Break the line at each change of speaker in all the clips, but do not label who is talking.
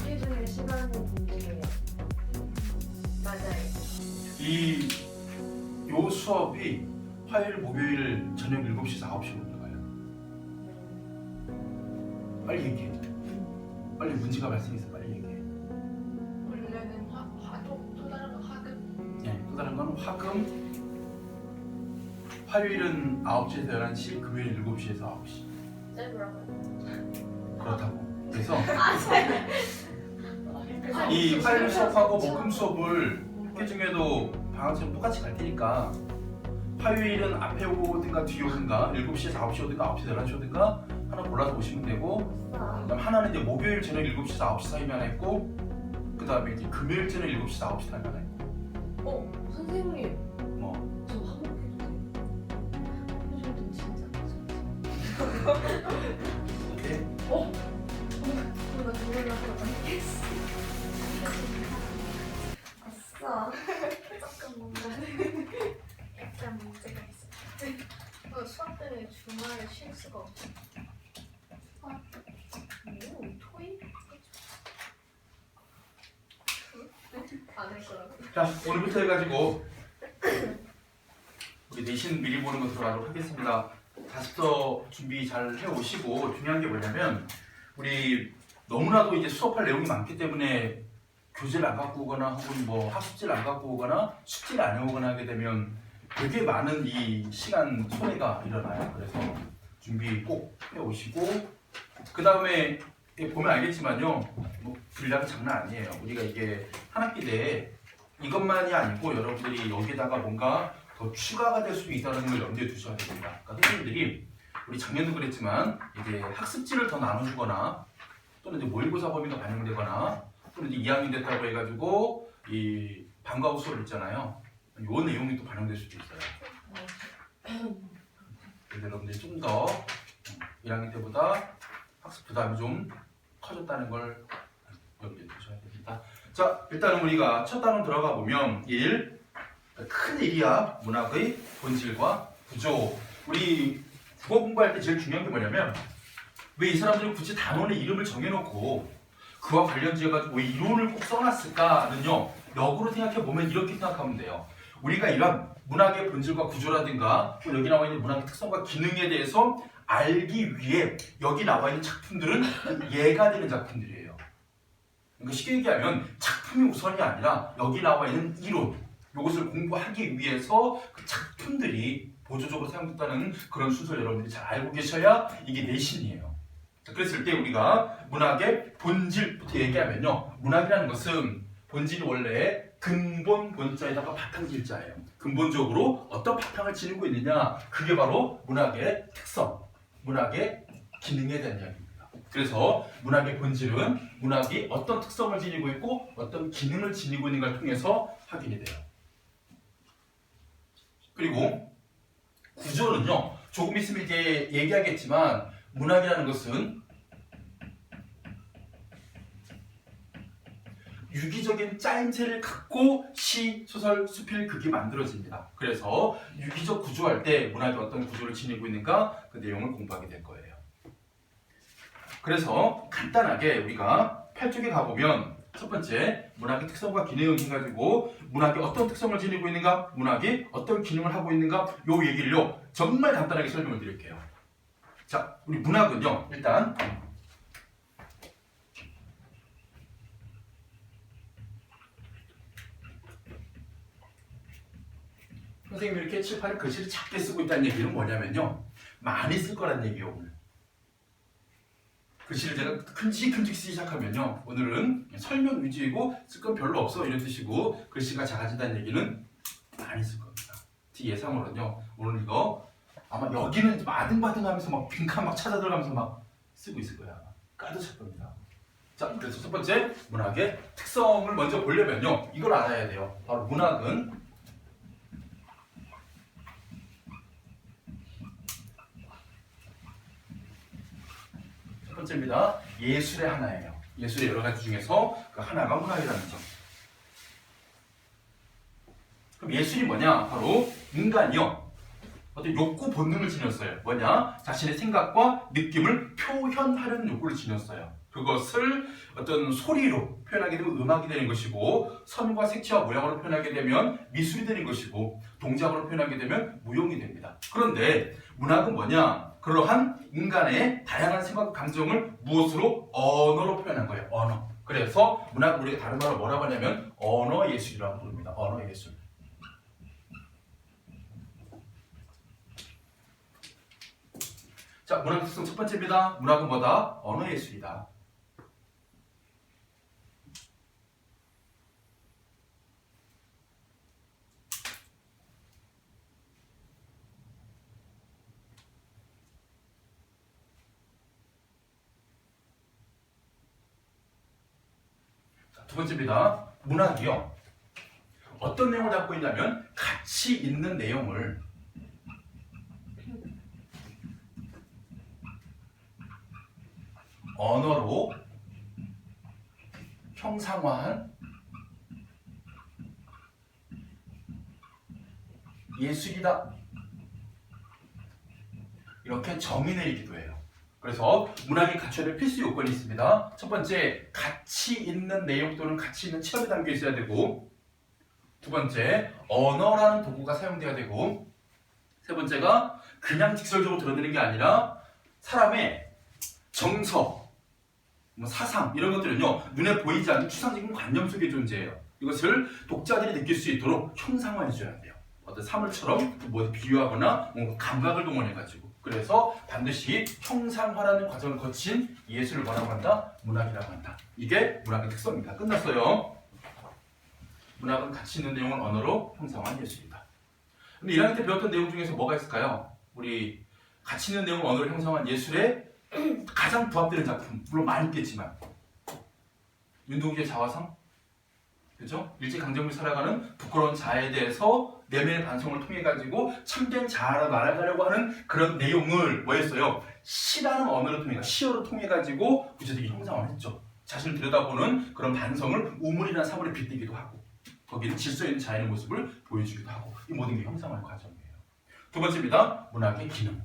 주기 중에 시간이 문제예요. 맞아요.
요 수업이 화요일, 목요일 저녁 7시에서 9시로 들어가요. 빨리 얘기해. 빨리 문제가 발생해서 빨리 얘기해.
원래는 또 다른 건 화금.
네, 또 다른 건 화금. 화요일은 9시에서 11시, 금요일 7시에서 9시.
쌤이라고요?
그렇다고. 그래서
아,
이 화요일 수업하고 목금 수업을 학교 중에도 방학처럼 똑같이 갈 테니까 화요일은 앞에 오든가 뒤에 오든가 7시에서 9시 오든가 9시에서 11시 오든가 하나 골라서 오시면 되고, 그다음 하나는 이제 목요일 저녁 7시에서 9시 사이면 하나 있고, 그 다음에 이제 금요일 저녁 7시에서 9시 사이면 하나 있고.
선생님,
뭐
저 한번 해도 돼요? 요즘 진짜
이렇게
나 그걸로 하면 알겠어. 아싸.
조금 뭔가 약간 문제가 있어. 수학 때문에 주말에 쉴 수가 없어. 토익? 안 할 거라고.
자, 오늘부터 해가지고 우리 내신 미리 보는 거 들어가도록 하겠습니다. 자습서 준비 잘 해오시고, 중요한 게 뭐냐면 우리 너무나도 이제 수업할 내용이 많기 때문에 교재를 안 갖고 오거나 혹은 뭐 학습지를 안 갖고 오거나 숙제를 안 해오거나 하게 되면 되게 많은 이 시간 손해가 일어나요. 그래서 준비 꼭 해오시고, 그 다음에 보면 알겠지만요, 뭐 분량이 장난 아니에요. 우리가 이게 한 학기 내에 이것만이 아니고 여러분들이 여기다가 뭔가 더 추가가 될 수 있다는 걸 염두에 두셔야 됩니다. 그러니까 선생님들이 우리 작년도 그랬지만 이제 학습지를 더 나눠주거나, 또는 이제 모의고사 범위가 반영되거나, 또는 이제 2학년 됐다고 해가지고 이 방과 후 수업 있잖아요. 요 내용이 또 반영될 수도 있어요. 그래서 여러분들이 좀 더 1학년 때보다 학습 부담이 좀 커졌다는 걸 염두에 두셔야 됩니다. 자, 일단은 우리가 첫 단원 들어가 보면 1. 큰 일이야. 문학의 본질과 구조. 우리 국어 공부할 때 제일 중요한 게 뭐냐면, 왜 이 사람들이 굳이 단원의 이름을 정해놓고 그와 관련지어가지고 왜 이론을 꼭 써놨을까는요, 역으로 생각해보면 이렇게 생각하면 돼요. 우리가 이런 문학의 본질과 구조라든가 여기 나와 있는 문학의 특성과 기능에 대해서 알기 위해 여기 나와 있는 작품들은 예가 되는 작품들이에요. 그러니까 쉽게 얘기하면 작품이 우선이 아니라 여기 나와 있는 이론, 이것을 공부하기 위해서 그 작품들이 보조적으로 사용됐다는 그런 순서를 여러분들이 잘 알고 계셔야 이게 내신이에요. 자, 그랬을 때 우리가 문학의 본질부터 얘기하면요, 문학이라는 것은 본질이 원래 근본 본자에다가 바탕 질자예요. 근본적으로 어떤 바탕을 지니고 있느냐, 그게 바로 문학의 특성, 문학의 기능에 대한 이야기입니다. 그래서 문학의 본질은 문학이 어떤 특성을 지니고 있고 어떤 기능을 지니고 있는가를 통해서 확인이 돼요. 그리고 구조는요, 조금 있으면 이제 얘기하겠지만 문학이라는 것은 유기적인 짜임새를 갖고 시, 소설, 수필, 극이 만들어집니다. 그래서 유기적 구조할 때 문학이 어떤 구조를 지니고 있는가, 그 내용을 공부하게 될 거예요. 그래서 간단하게 우리가 8쪽에 가보면 첫 번째, 문학의 특성과 기능을 해가지고 문학이 어떤 특성을 지니고 있는가, 문학이 어떤 기능을 하고 있는가, 요 얘기를요 정말 간단하게 설명을 드릴게요. 자, 우리 문학은요, 일단 선생님이 이렇게 칠판에 글씨를 작게 쓰고 있다는 얘기는 뭐냐면요, 많이 쓸 거란 얘기예요. 오늘 글씨를 제가 큼직큼직 쓰기 시작하면요, 오늘은 설명 위주이고 쓸 건 별로 없어 이런 뜻이고, 글씨가 작아진다는 얘기는 많이 쓸 겁니다. 제 예상으로는요, 오늘 이거 아마 여기는 좀 아등바등하면서 막 빈칸 막 찾아 들어가면서 막 쓰고 있을 거야. 까도 찰 겁니다. 자, 그래서 첫 번째, 문학의 특성을 먼저 보려면요, 이걸 알아야 돼요. 바로 문학은 첫 번째입니다. 예술의 하나예요. 예술의 여러 가지 중에서 그 하나가 문학이라는 점. 그럼 예술이 뭐냐? 바로 인간이요, 어떤 욕구 본능을 지녔어요. 뭐냐? 자신의 생각과 느낌을 표현하려는 욕구를 지녔어요. 그것을 어떤 소리로 표현하게 되면 음악이 되는 것이고, 선과 색채와 모양으로 표현하게 되면 미술이 되는 것이고, 동작으로 표현하게 되면 무용이 됩니다. 그런데 문학은 뭐냐? 그러한 인간의 다양한 생각, 감정을 무엇으로? 언어로 표현한 거예요. 언어. 그래서 문학을 우리가 다른 말로 뭐라고 하냐면 언어 예술이라고 부릅니다. 언어 예술. 자, 문학 특성 첫 번째입니다. 문학은 뭐다? 언어 예술이다. 자, 두 번째입니다. 문학이요. 어떤 내용을 담고 있냐면 가치 있는 내용을 언어로 형상화한 예술이다. 이렇게 정의 내리기도 해요. 그래서 문학이 갖춰야 될 필수 요건이 있습니다. 첫 번째, 가치 있는 내용 또는 가치 있는 체험이 담겨 있어야 되고, 두 번째, 언어라는 도구가 사용돼야 되고, 세 번째가 그냥 직설적으로 드러내는 게 아니라 사람의 정서, 사상 이런 것들은요 눈에 보이지 않는 추상적인 관념 속에 존재해요. 이것을 독자들이 느낄 수 있도록 형상화해 줘야 돼요. 어떤 사물처럼 뭐 비유하거나 뭔가 감각을 동원해가지고. 그래서 반드시 형상화라는 과정을 거친 예술을 뭐라고 한다? 문학이라고 한다. 이게 문학의 특성입니다. 끝났어요. 문학은 가치 있는 내용을 언어로 형상화한 예술이다. 근데 1학년 때 배웠던 내용 중에서 뭐가 있을까요? 우리 가치 있는 내용을 언어로 형성한 예술에 가장 부합되는 작품, 물론 많이 있겠지만 윤동주의 자화상, 그죠? 일제강점기 살아가는 부끄러운 자아에 대해서 내면의 반성을 통해 가지고 참된 자아로 날아가려고 하는 그런 내용을 뭐 했어요? 시라는 언어를 통해, 시어를 통해 가지고 구체적인 형상을 했죠. 자신을 들여다보는 그런 반성을 우물이나 사물에 빗대기도 하고, 거기는 질서 있는 자연의 모습을 보여주기도 하고, 이 모든 게 형상화의 과정이에요. 두 번째입니다. 문학의 기능.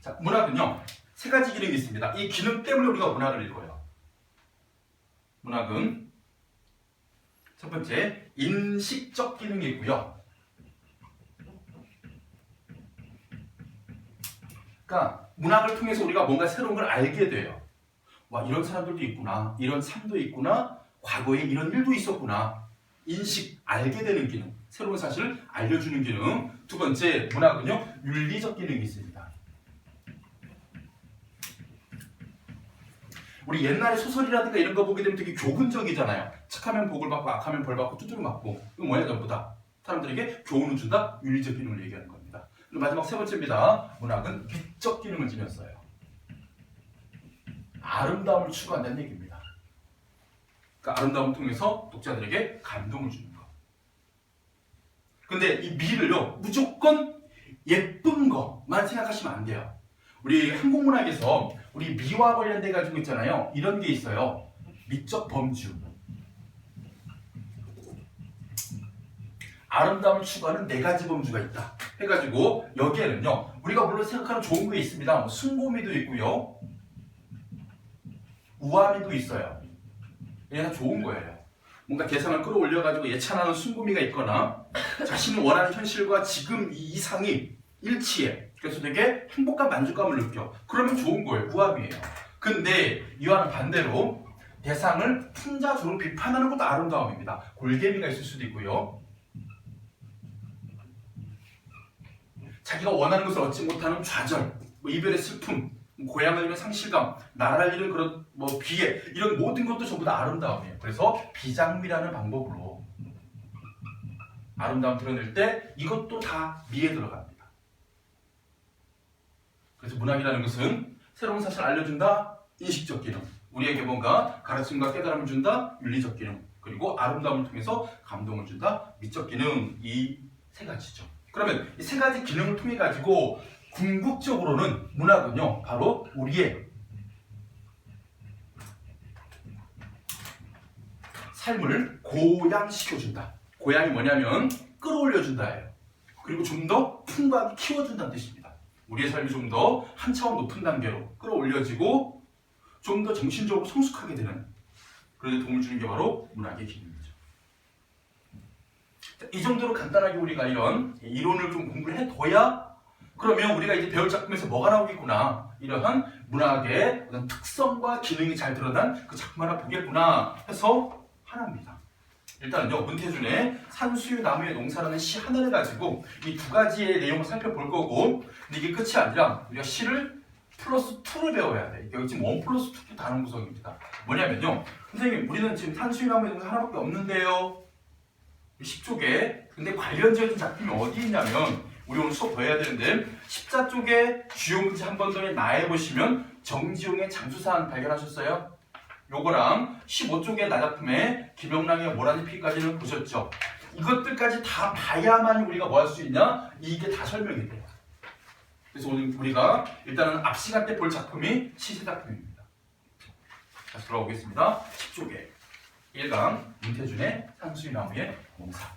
자, 문학은요, 세 가지 기능이 있습니다. 이 기능 때문에 우리가 문학을 읽어요. 문학은 첫 번째, 인식적 기능이 있고요. 그러니까 문학을 통해서 우리가 뭔가 새로운 걸 알게 돼요. 와, 이런 사람들도 있구나, 이런 삶도 있구나, 과거에 이런 일도 있었구나. 인식, 알게 되는 기능, 새로운 사실을 알려주는 기능. 두 번째, 문학은요, 윤리적 기능이 있습니다. 우리 옛날에 소설이라든가 이런 거 보게 되면 되게 교훈적이잖아요. 착하면 복을 받고 악하면 벌 받고 두드려 맞고. 이거 뭐야 전부 다? 사람들에게 교훈을 준다? 윤리적 기능을 얘기하는 겁니다. 그리고 마지막 세 번째입니다. 문학은 비적 기능을 지녔어요. 아름다움을 추구한다는 얘기입니다. 그러니까 아름다움을 통해서 독자들에게 감동을 주는 거. 근데 이 미를요, 무조건 예쁜 것만 생각하시면 안 돼요. 우리 한국문학에서 우리 미와 관련돼 가지고 있잖아요. 이런 게 있어요. 미적 범주. 아름다움을 추구하는 네 가지 범주가 있다. 해가지고 여기에는요, 우리가 물론 생각하는 좋은 게 있습니다. 뭐 순고미도 있고요, 우아미도 있어요. 얘가 좋은 거예요. 뭔가 대상을 끌어올려가지고 예찬하는 순고미가 있거나 자신이 원하는 현실과 지금 이 이상이 일치해. 그래서 되게 행복감, 만족감을 느껴. 그러면 좋은 거예요. 우아미예요. 근데 이와는 반대로 대상을 풍자주로 비판하는 것도 아름다움입니다. 골개미가 있을 수도 있고요, 자기가 원하는 것을 얻지 못하는 좌절, 뭐 이별의 슬픔, 고향을 잃은 상실감, 나라를 잃은 그런 뭐 비애, 이런 모든 것도 전부 다 아름다움이에요. 그래서 비장미라는 방법으로 아름다움 드러낼 때 이것도 다 미에 들어갑니다. 그래서 문학이라는 것은 새로운 사실을 알려준다, 인식적 기능, 우리에게 뭔가 가르침과 깨달음을 준다, 윤리적 기능, 그리고 아름다움을 통해서 감동을 준다, 미적 기능, 이 세 가지죠. 그러면 이 세 가지 기능을 통해 가지고 궁극적으로는 문학은요, 바로 우리의 삶을 고양시켜준다. 고양이 뭐냐면 끌어올려준다예요. 그리고 좀 더 풍부하게 키워준다는 뜻입니다. 우리의 삶이 좀 더 한 차원 높은 단계로 끌어올려지고 좀 더 정신적으로 성숙하게 되는 그런 데 도움을 주는 게 바로 문학의 기능이죠. 이 정도로 간단하게 우리가 이런 이론을 좀 공부를 해둬야 그러면 우리가 이제 배울 작품에서 뭐가 나오겠구나, 이러한 문학의 어떤 특성과 기능이 잘 드러난 그 작품 하나 보겠구나 해서 하나입니다. 일단은요, 문태준의 산수유 나무의 농사라는 시 하나를 가지고 이 두 가지의 내용을 살펴볼 거고, 근데 이게 끝이 아니라 우리가 시를 플러스 2를 배워야 돼. 여기 지금 1 플러스 2도 다른 구성입니다. 뭐냐면요, 선생님 우리는 지금 산수유 나무의 농사 하나밖에 없는데요, 10쪽에. 근데 관련지어진 작품이 어디 있냐면, 우리 오늘 수업 더 해야 되는데 14 쪽에 주요 문제 한 번 더에 나에 보시면 정지용의 장수산 발견하셨어요? 요거랑 15쪽의 나작품에 김영랑의 모란이 피까지는 보셨죠? 이것들까지 다 봐야만 우리가 뭐 할 수 있냐? 이게 다 설명이 돼요. 그래서 오늘 우리가 일단은 앞 시간 때 볼 작품이 시세 작품입니다. 다시 돌아오겠습니다. 10쪽에 1강 문태준의 산수유나무의 농사.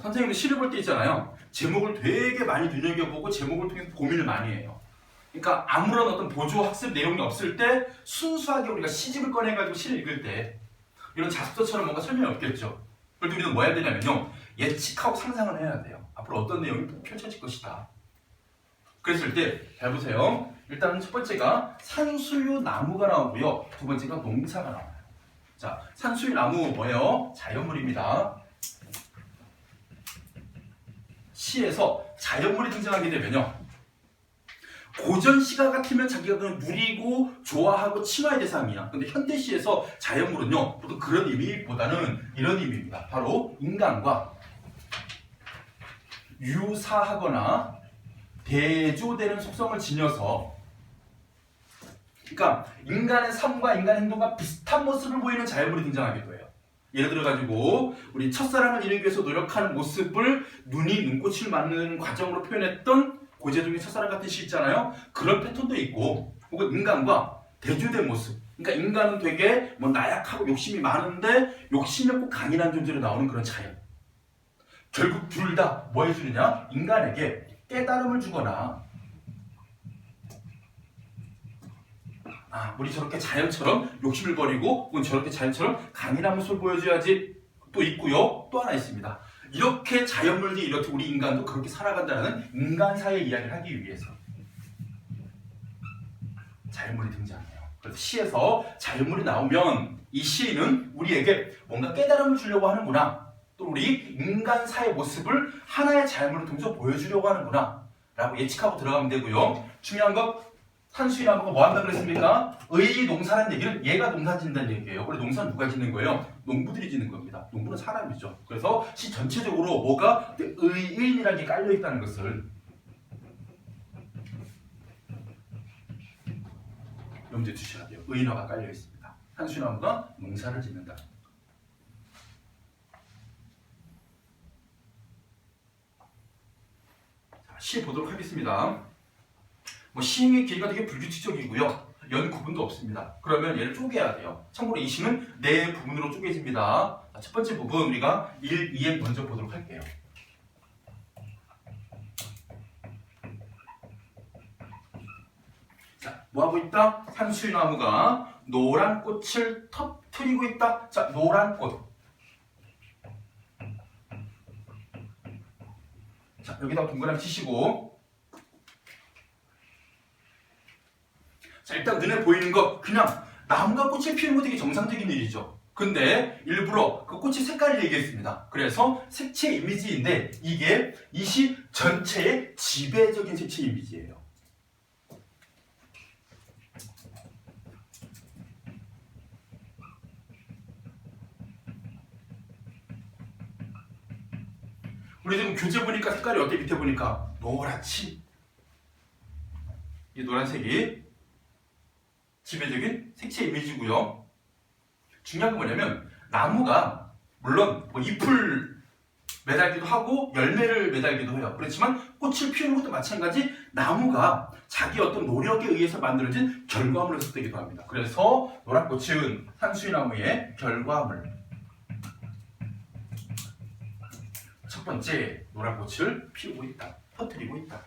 선생님은 시를 볼 때 있잖아요, 제목을 되게 많이 눈여겨보고 제목을 통해서 고민을 많이 해요. 그러니까 아무런 어떤 보조 학습 내용이 없을 때 순수하게 우리가 시집을 꺼내가지고 시를 읽을 때 이런 자습서처럼 뭔가 설명이 없겠죠. 그럴 때 우리는 뭐 해야 되냐면요, 예측하고 상상을 해야 돼요. 앞으로 어떤 내용이 펼쳐질 것이다. 그랬을 때 잘 보세요. 일단 첫 번째가 산수유 나무가 나오고요, 두 번째가 농사가 나와요. 자, 산수유 나무 뭐예요? 자연물입니다. 시에서 자연물이 등장하게 되면요, 고전 시가 같으면 자기가 그냥 누리고 좋아하고 친화의 대상이야. 근데 현대 시에서 자연물은요, 보통 그런 의미보다는 이런 의미입니다. 바로 인간과 유사하거나 대조되는 속성을 지녀서, 그러니까 인간의 삶과 인간의 행동과 비슷한 모습을 보이는 자연물이 등장하기도 해요. 예를 들어가지고 우리 첫사랑을 이루기 위해서 노력하는 모습을 눈이 눈꽃을 맞는 과정으로 표현했던 고재중의 첫사랑 같은 시 있잖아요. 그런 패턴도 있고, 혹은 인간과 대조된 모습, 그러니까 인간은 되게 뭐 나약하고 욕심이 많은데 욕심이 없고 강인한 존재로 나오는 그런 자연. 결국 둘 다 뭐 해주느냐? 인간에게 깨달음을 주거나, 우리 저렇게 자연처럼 욕심을 버리고 혹은 저렇게 자연처럼 강인한 모습을 보여줘야지 또 있고요. 또 하나 있습니다. 이렇게 자연물들이 이렇게 우리 인간도 그렇게 살아간다는 인간사의 이야기를 하기 위해서 자연물이 등장해요. 그래서 시에서 자연물이 나오면 이 시인은 우리에게 뭔가 깨달음을 주려고 하는구나, 또 우리 인간사의 모습을 하나의 자연물을 통해서 보여주려고 하는구나 라고 예측하고 들어가면 되고요. 중요한 건 산수유나무가 뭐 한다고 그랬습니까? 의농사라는 얘기는 얘가 농사 짓는다는 얘기예요. 원래 농사는 누가 짓는 거예요? 농부들이 짓는 겁니다. 농부는 사람이죠. 그래서 시 전체적으로 뭐가 의인이라는 게 깔려있다는 것을 염두에 두셔야 돼요. 의인화가 깔려있습니다. 산수유나무가 농사를 짓는다. 자, 시 보도록 하겠습니다. 시행의 길이가 되게 불규칙적이고요, 연 구분도 없습니다. 그러면 얘를 쪼개야 돼요. 참고로 이 시는 네 부분으로 쪼개집니다. 자, 첫 번째 부분 우리가 1, 2행 먼저 보도록 할게요. 자, 뭐하고 있다? 산수유나무가 노란 꽃을 터뜨리고 있다. 자, 노란 꽃. 자, 여기다가 동그라미 치시고, 자, 일단 눈에 보이는 거 그냥 나무가 꽃을 피우는 거 되게 정상적인 일이죠. 근데 일부러 그 꽃의 색깔을 얘기했습니다. 그래서 색채 이미지인데 이게 이 시 전체의 지배적인 색채 이미지예요. 우리 지금 교재 보니까 색깔이 어때? 밑에 보니까 노랗지? 이 노란색이 지배적인 색채 이미지고요. 중요한 건 뭐냐면 나무가 물론 뭐 잎을 매달기도 하고 열매를 매달기도 해요. 그렇지만 꽃을 피우는 것도 마찬가지 나무가 자기 어떤 노력에 의해서 만들어진 결과물을 쏟기도 합니다. 그래서 노란 꽃은 산수유나무의 결과물. 첫 번째, 노란 꽃을 피우고 있다. 퍼뜨리고 있다.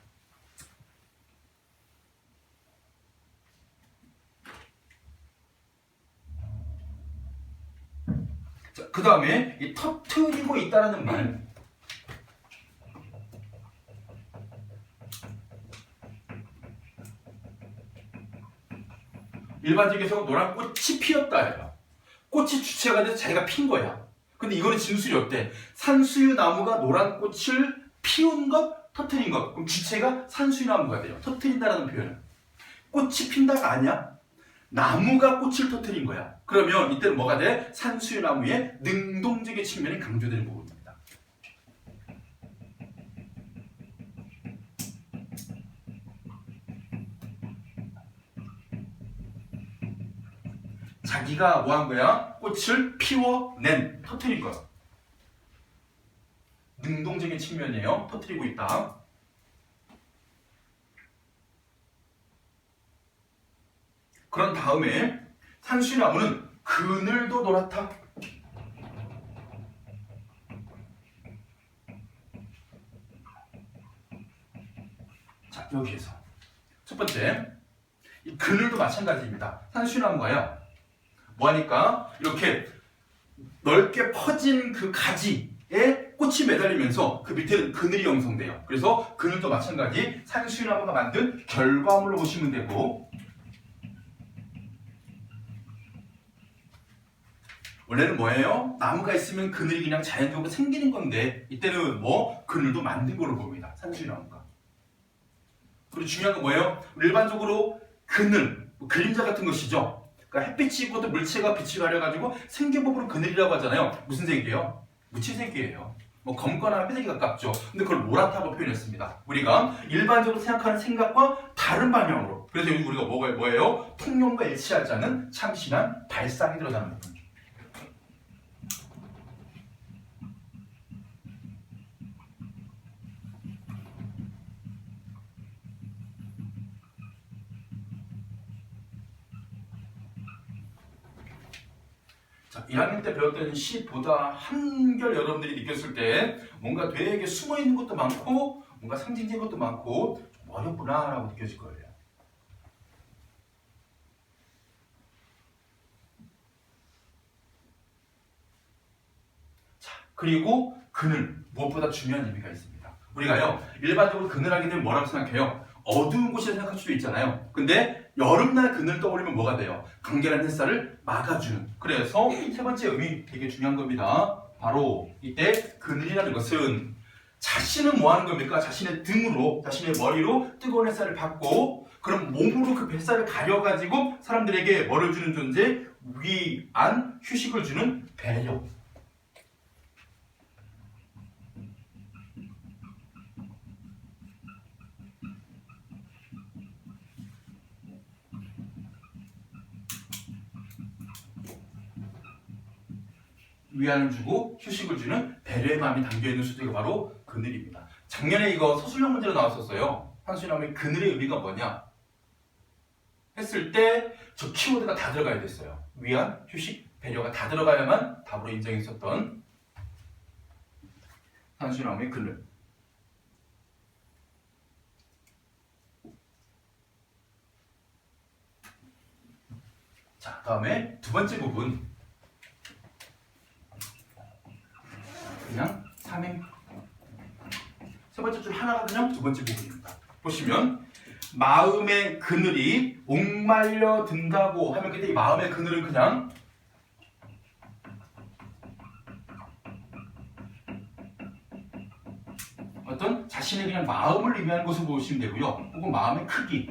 자, 그 다음에 이 터뜨리고 있다라는 말. 일반적에서 노란 꽃이 피었다예요. 꽃이 주체가 돼서 자기가 핀 거야. 근데 이거는 진술이 없대. 산수유 나무가 노란 꽃을 피운 것, 터트린 것. 그럼 주체가 산수유 나무가 돼요. 터트린다라는 표현은. 꽃이 핀다가 아니야. 나무가 꽃을 터트린 거야. 그러면 이때는 뭐가 돼? 산수유 나무의 능동적인 측면이 강조되는 부분입니다. 자기가 뭐 한 거야? 꽃을 피워낸, 터트린 거야. 능동적인 측면이에요. 터트리고 있다. 그런 다음에 산수유나무는 그늘도 노랗다. 자, 여기에서 첫 번째, 이 그늘도 마찬가지입니다. 산수유나무가요, 뭐하니까 이렇게 넓게 퍼진 그 가지에 꽃이 매달리면서 그 밑에는 그늘이 형성돼요. 그래서 그늘도 마찬가지 산수유나무가 만든 결과물로 보시면 되고, 원래는 뭐예요? 나무가 있으면 그늘이 그냥 자연적으로 생기는 건데 이때는 뭐 그늘도 만든 걸로 봅니다. 산수유나무가. 그리고 중요한 건 뭐예요? 일반적으로 그늘, 그림자 같은 것이죠. 그러니까 햇빛이 있고 또 물체가 빛을 가려가지고 생긴 법으로 그늘이라고 하잖아요. 무슨 색이에요? 무채색이에요. 뭐 검거나 회색이 가깝죠. 근데 그걸 노랗다고 표현했습니다. 우리가 일반적으로 생각하는 생각과 다른 방향으로. 그래서 여기 우리가 뭐예요? 통념과 일치하지 않은 참신한 발상이 들어가는 부분. 자, 1학년 때 배웠던 시보다 한결 여러분들이 느꼈을 때 뭔가 되게 숨어있는 것도 많고 뭔가 상징적인 것도 많고 좀 어렵구나 라고 느껴질 거예요. 자, 그리고 그늘, 무엇보다 중요한 의미가 있습니다. 우리가요, 일반적으로 그늘 하게 되면 뭐라고 생각해요? 어두운 곳이라 생각할 수도 있잖아요. 근데 여름날 그늘 떠올리면 뭐가 돼요? 강렬한 햇살을 막아주는. 그래서 세 번째 의미 되게 중요한 겁니다. 바로 이때 그늘이라는 것은 자신은 뭐 하는 겁니까? 자신의 등으로, 자신의 머리로 뜨거운 햇살을 받고 그럼 몸으로 그 햇살을 가려가지고 사람들에게 뭐를 주는 존재? 위안, 휴식을 주는 배려. 위안을 주고 휴식을 주는 배려의 마음이 담겨있는 수제가 바로 그늘입니다. 작년에 이거 서술형 문제로 나왔었어요. 산수유나무의 그늘의 의미가 뭐냐 했을 때 저 키워드가 다 들어가야 됐어요. 위안, 휴식, 배려가 다 들어가야만 답으로 인정했었던 산수유나무의 그늘. 자, 다음에 두 번째 부분. 그냥 삼행. 세 번째 줄 하나가 그냥 두 번째 부분입니다. 보시면 마음의 그늘이 옥말려 든다고 하면 그때 이 마음의 그늘은 그냥 어떤 자신의 그냥 마음을 의미하는 것을 보시면 되고요. 혹은 마음의 크기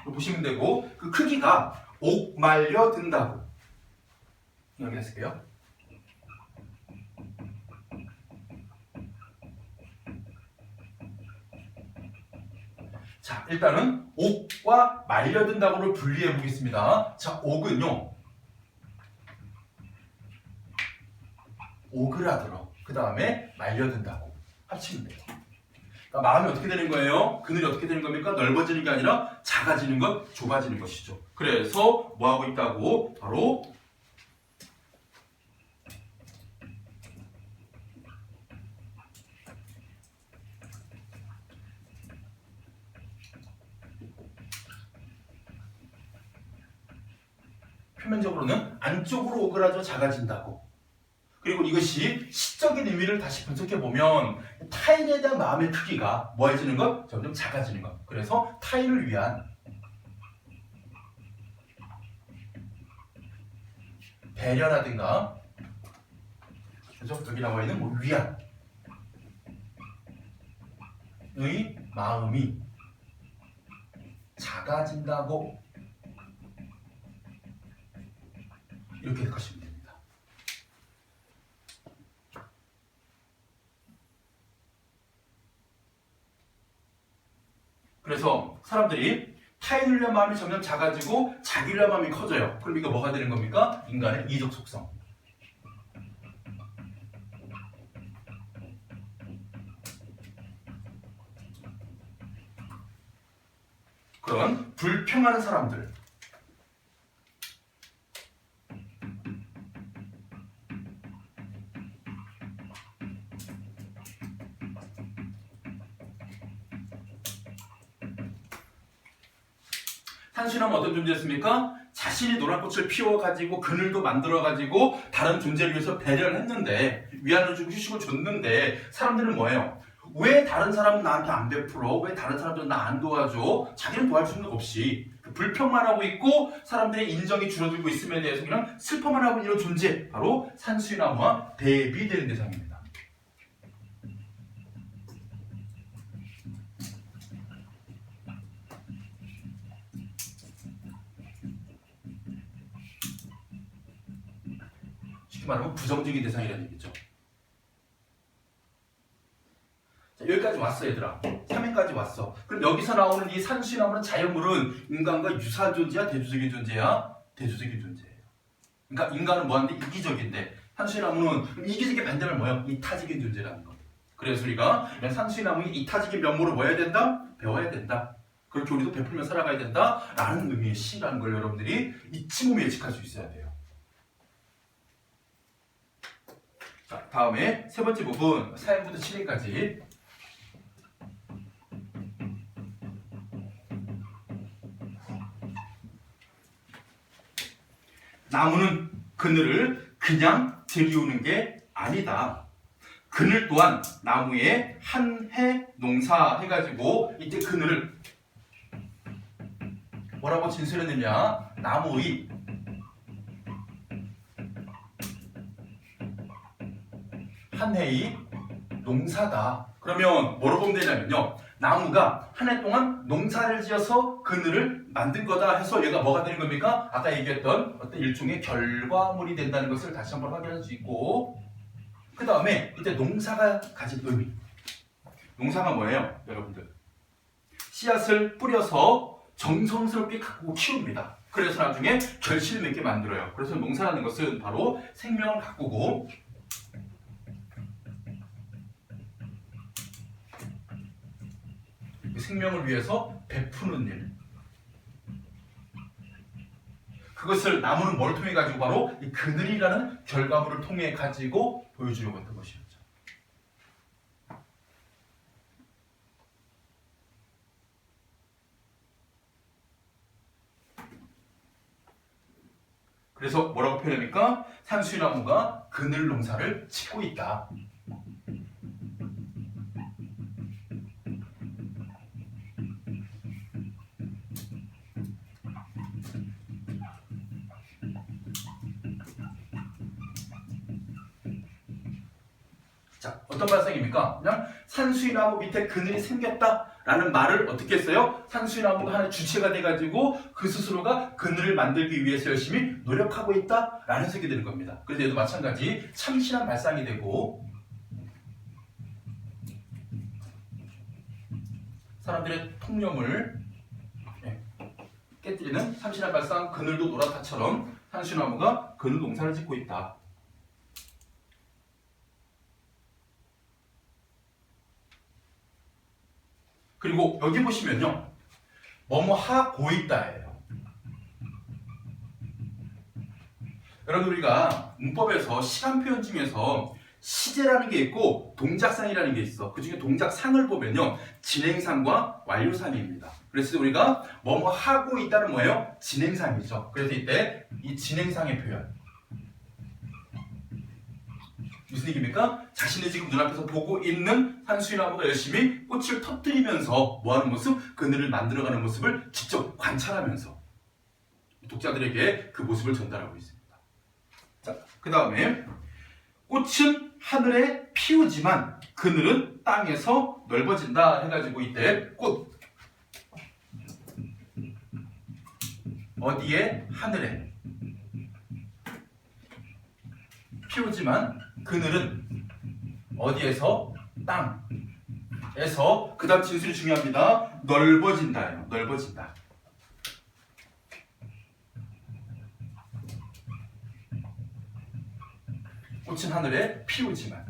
보시면 되고 그 크기가 옥말려 든다고 여기 했을게요. 자, 일단은 옥과 말려든다고를 분리해 보겠습니다. 자, 옥은요, 오그라들어. 그 그 다음에 말려든다고 합치면 돼요. 그러니까 마음이 어떻게 되는 거예요? 그늘이 어떻게 되는 겁니까? 넓어지는 게 아니라 작아지는 것, 좁아지는 것이죠. 그래서 뭐 하고 있다고? 바로 표면적으로는 안쪽으로 오그라져 작아진다고. 그리고 이것이 시적인 의미를 다시 분석해보면 타인에 대한 마음의 크기가 뭐해지는 것? 점점 작아지는 것. 그래서 타인을 위한 배려라든가, 그죠? 여기 나와 있는 뭐 위안의 마음이 작아진다고 이렇게 생각하시면 됩니다. 그래서 사람들이 타인을 위한 마음이 점점 작아지고 자기를 위한 마음이 커져요. 그럼 이거 뭐가 되는 겁니까? 인간의 이적 속성. 그런 불평하는 사람들, 산수나무 어떤 존재였습니까? 자신이 노란 꽃을 피워가지고 그늘도 만들어가지고 다른 존재를 위해서 배려를 했는데, 위안을 주고 휴식을 줬는데, 사람들은 뭐예요? 왜 다른 사람은 나한테 안 베풀어? 왜 다른 사람들은 나 안 도와줘? 자기는 도와주는 것 없이 불평만 하고 있고 사람들의 인정이 줄어들고 있음에 대해서 그냥 슬퍼만 하고 있는 이런 존재, 바로 산수나무와 대비되는 대상입니다. 쉽게 말하면 부정적인 대상이라는 얘기죠. 자, 여기까지 왔어 얘들아. 3회까지 왔어. 그럼 여기서 나오는 이 산수나무는 자연물은 인간과 유사한 존재야? 대조적인 존재야? 대조적인 존재예요. 그러니까 인간은 뭐하는데? 이기적인데, 산수나무는 이기적인 반대말 뭐야? 이타적인 존재라는 거. 그래서 우리가 산수나무의 이타적인 면모를 뭐 해야 된다? 배워야 된다. 그렇게 우리도 베풀며 살아가야 된다 라는 의미의 시라는 걸 여러분들이 잊지 몸에 예측할 수 있어야 돼요. 자, 다음에 세 번째 부분 4회부터 7회까지. 나무는 그늘을 그냥 들이우는 게 아니다. 그늘 또한 나무의 한 해 농사 해가지고 이때 그늘을 뭐라고 진술했느냐? 나무의 한 해의 농사다. 그러면 뭐로 보면 되냐면요, 나무가 한 해 동안 농사를 지어서 그늘을 만든 거다 해서 얘가 뭐가 되는 겁니까? 아까 얘기했던 어떤 일종의 결과물이 된다는 것을 다시 한번 확인할 수 있고, 그 다음에 이때 농사가 가진 의미. 농사가 뭐예요? 여러분들, 씨앗을 뿌려서 정성스럽게 가꾸고 키웁니다. 그래서 나중에 결실을 맺게 만들어요. 그래서 농사라는 것은 바로 생명을 가꾸고 생명을 위해서 베푸는 일. 그것을 나무는 뭘 통해 가지고 바로 이 그늘이라는 결과물을 통해 가지고 보여주려고 했던 것이었죠. 그래서 뭐라고 표현합니까? 산수나무가 그늘 농사를 짓고 있다. 자, 어떤 발상입니까? 그냥 산수나무 밑에 그늘이 생겼다라는 말을 어떻게 했어요? 산수나무가 하나의 주체가 돼가지고 그 스스로가 그늘을 만들기 위해서 열심히 노력하고 있다라는 해석이 되는 겁니다. 그래서 얘도 마찬가지 참신한 발상이 되고, 사람들의 통념을 깨뜨리는 참신한 발상, 그늘도 노랗다처럼 산수나무가 그늘 농사를 짓고 있다. 그리고 여기 보시면요. 뭐뭐 하고 있다예요. 여러분 우리가 문법에서 시간 표현 중에서 시제라는 게 있고 동작상이라는 게 있어. 그 중에 동작상을 보면요. 진행상과 완료상입니다. 그래서 우리가 뭐뭐 하고 있다는 뭐예요? 진행상이죠. 그래서 이때 이 진행상의 표현. 무슨 얘기입니까? 자신이 지금 눈앞에서 보고 있는 산수유나무가 열심히 꽃을 터뜨리면서 뭐하는 모습? 그늘을 만들어가는 모습을 직접 관찰하면서 독자들에게 그 모습을 전달하고 있습니다. 자, 그 다음에 꽃은 하늘에 피우지만 그늘은 땅에서 넓어진다 해가지고 이때 꽃 어디에? 하늘에 피우지만 그늘은 어디에서? 땅에서. 그 다음 진술이 중요합니다. 넓어진다예요. 넓어진다. 꽃은 하늘에 피우지만.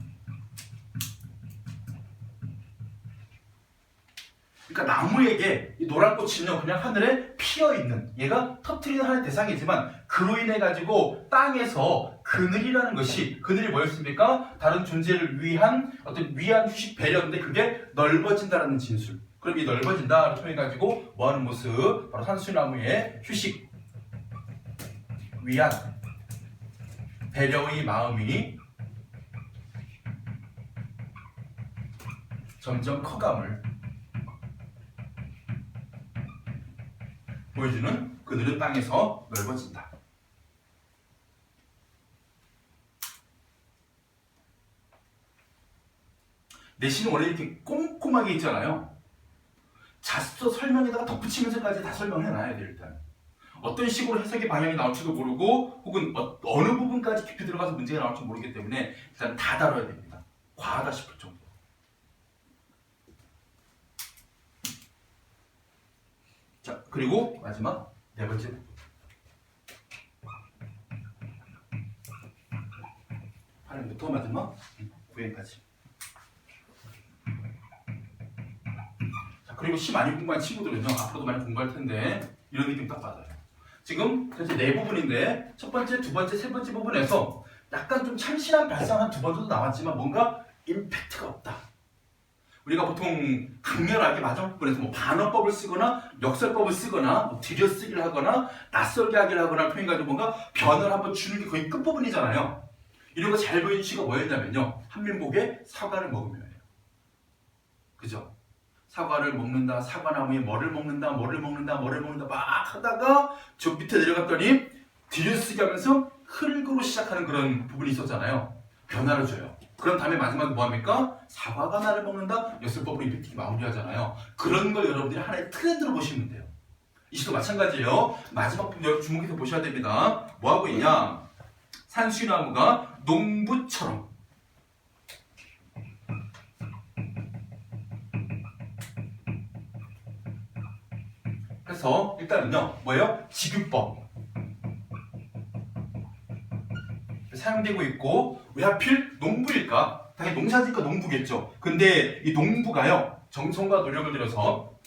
그러니까 나무에게 이 노란 꽃은요 그냥 하늘에 피어있는, 얘가 터트리는 하나의 대상이지만 그로 인해 가지고 땅에서 그늘이라는 것이, 그늘이 뭐였습니까? 다른 존재를 위한 어떤 위안, 휴식, 배려인데 그게 넓어진다라는 진술. 그럼 이 넓어진다를 통해 가지고 뭐하는 모습? 바로 산수유나무의 휴식, 위안, 배려의 마음이 점점 커감을 보여주는, 그늘은 땅에서 넓어진다. 내신은 원래 이렇게 꼼꼼하게 있잖아요. 자습서 설명에다가 덧붙이면서까지 다 설명을 해놔야 돼요. 일단 어떤 식으로 해석의 방향이 나올지도 모르고 혹은 어느 부분까지 깊이 들어가서 문제가 나올지 모르기 때문에 일단 다 다뤄야 됩니다. 과하다 싶을 정도. 자, 그리고 마지막 네 번째 부분. 발음부터 마지막 9회까지. 자, 그리고 시 많이 공부한 친구들은요, 앞으로도 많이 공부할 텐데 이런 느낌 딱 받아요. 지금 도대체 네 부분인데 첫 번째, 두 번째, 세 번째 부분에서 약간 좀 참신한 발상 한 두 번 정도 나왔지만 뭔가 임팩트가 없다. 우리가 보통 강렬하게 마지막 부분에서 뭐 반어법을 쓰거나 역설법을 쓰거나 뭐 들여쓰기를 하거나 낯설게 하기를 하거나 통해가지고 뭔가 변을 한번 주는 게 거의 끝부분이잖아요. 이런 거 잘 보이는 시가 뭐였냐면요. 한민복의 사과를 먹으면요. 그죠? 사과를 먹는다, 사과나무에 뭐를 먹는다, 뭐를 먹는다, 뭐를 먹는다 막 하다가 저 밑에 내려갔더니 들여쓰기 하면서 흙으로 시작하는 그런 부분이 있었잖아요. 변화를 줘요. 그런 다음에 마지막에 뭐합니까? 사과가 나를 먹는다, 역설법으로 임팩트가 마무리하잖아요. 그런 걸 여러분들이 하나의 트렌드로 보시면 돼요. 이 시도 마찬가지예요. 마지막 부분 여러분 주목해서 보셔야 됩니다. 뭐하고 있냐? 산수유나무가 농부처럼 그래서 일단은요 뭐예요? 직유법 사용되고 있고, 왜 하필 농부일까? 당연히 농사지니까 농부겠죠. 근데 이 농부가요 정성과 노력을 들여서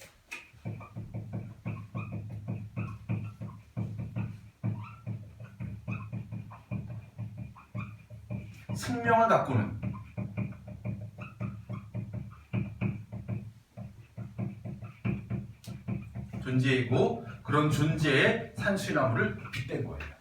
생명을 가꾸는 존재이고, 그런 존재의 산수유나무를 빗댄 거예요.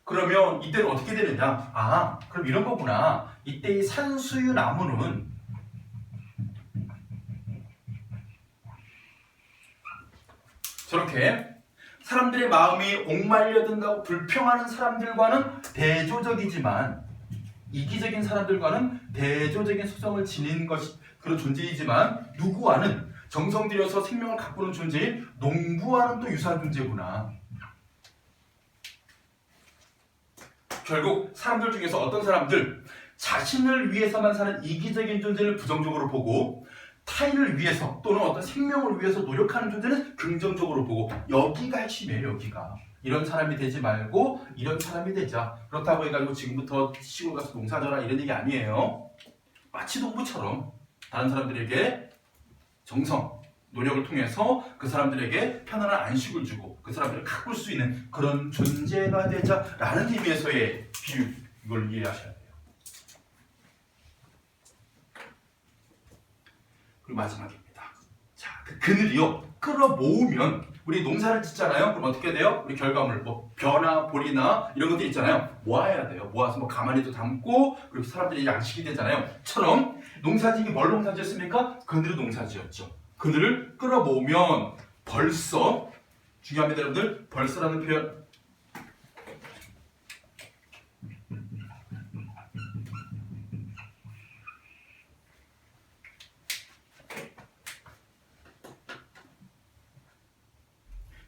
그러면 이때는 어떻게 되느냐? 아, 그럼 이런 거구나. 이때 이 산수유나무는 저렇게 사람들의 마음이 옥말려든다고 불평하는 사람들과는 대조적이지만, 이기적인 사람들과는 대조적인 속성을 지닌 것이 그런 존재이지만, 누구와는 정성 들여서 생명을 가꾸는 존재인 농부와는 또 유사한 존재구나. 결국 사람들 중에서 어떤 사람들, 자신을 위해서만 사는 이기적인 존재를 부정적으로 보고, 타인을 위해서 또는 어떤 생명을 위해서 노력하는 존재는 긍정적으로 보고, 여기가 핵심이에요. 여기가 이런 사람이 되지 말고 이런 사람이 되자. 그렇다고 해가지고 지금부터 시골 가서 농사져라 이런 얘기 아니에요. 마치 농부처럼 다른 사람들에게 정성, 노력을 통해서 그 사람들에게 편안한 안식을 주고 그 사람들을 가꿀 수 있는 그런 존재가 되자라는 의미에서의 비유, 이걸 이해하셔야 돼요. 그리고 마지막입니다. 자, 그 그늘이요 끌어모으면 우리 농사를 짓잖아요. 그럼 어떻게 돼요? 우리 결과물 뭐 벼나 보리나 이런 것들 있잖아요. 모아야 돼요. 모아서 뭐 가만히도 담고 그렇게 사람들이 양식이 되잖아요. 처럼 농사짓기 뭘 농사짓습니까? 그늘을 농사지었죠. 그늘을 끌어모으면 벌써 중요합니다, 여러분들. 벌써라는 표현.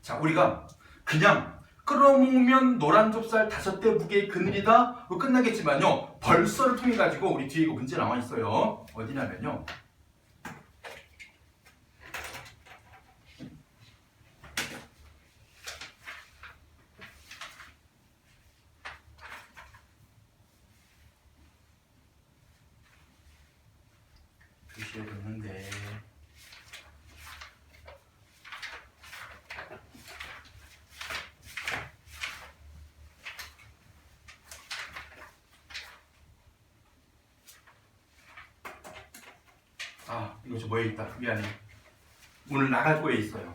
자, 우리가 그냥 끌어모으면 노란 좁쌀 5대 무게의 그늘이다 끝나겠지만요. 벌써를 통해 가지고 우리 뒤에 이거 문제 나와 있어요. 어디냐면요. 표시해 뒀는데 이거 저 뭐에 있다. 미안해. 오늘 나갈 거에 있어요.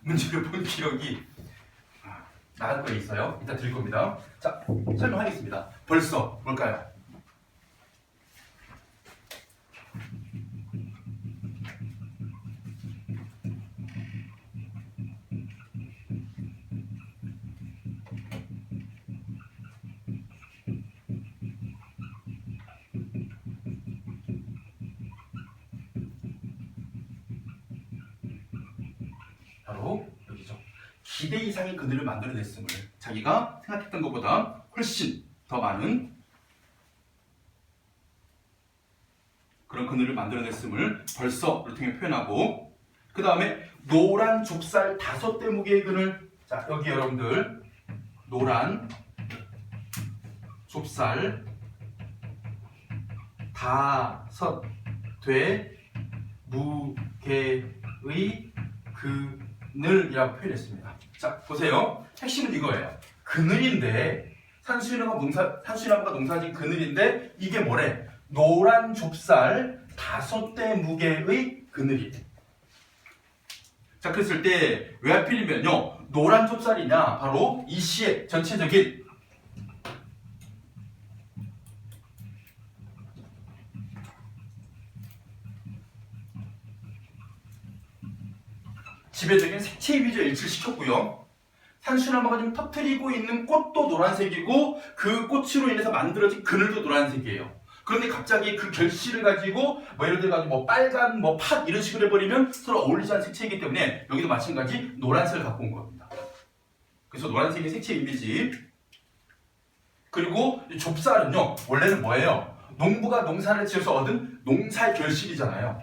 문제를 본 기억이 나갈 거에 있어요. 이따 드릴 겁니다. 자, 설명하겠습니다. 벌써 뭘까요? 바로 여기죠. 기대 이상의 그늘을 만들어냈음을 자기가 생각했던 것보다 훨씬 더 많은 그런 그늘을 만들어냈음을 벌써를 통해 표현하고 그 다음에 노란 좁쌀 5대 무게의 그늘. 자, 여기 여러분들 노란 좁쌀 5대 무게의 그늘이라고 표현했습니다. 자, 보세요. 핵심은 이거예요. 그늘인데 산수유나무가 농사진 그늘인데 이게 뭐래? 노란 좁쌀 5대 무게의 그늘이래. 자, 그랬을 때 왜 하필이면요 노란 좁쌀이냐? 바로 이 시의 전체적인 지배적인 색채 이미지와 일치를 시켰고요. 산수나무가 지금 터트리고 있는 꽃도 노란색이고 그 꽃으로 인해서 만들어진 그늘도 노란색이에요. 그런데 갑자기 그 결실을 가지고 뭐 예를 들어 뭐 빨간 뭐 팥 이런 식으로 해버리면 서로 어울리지 않는 색채이기 때문에 여기도 마찬가지 노란색을 갖고 온 겁니다. 그래서 노란색의 색채 이미지. 그리고 이 좁쌀은요 원래는 뭐예요? 농부가 농사를 지어서 얻은 농사의 결실이잖아요.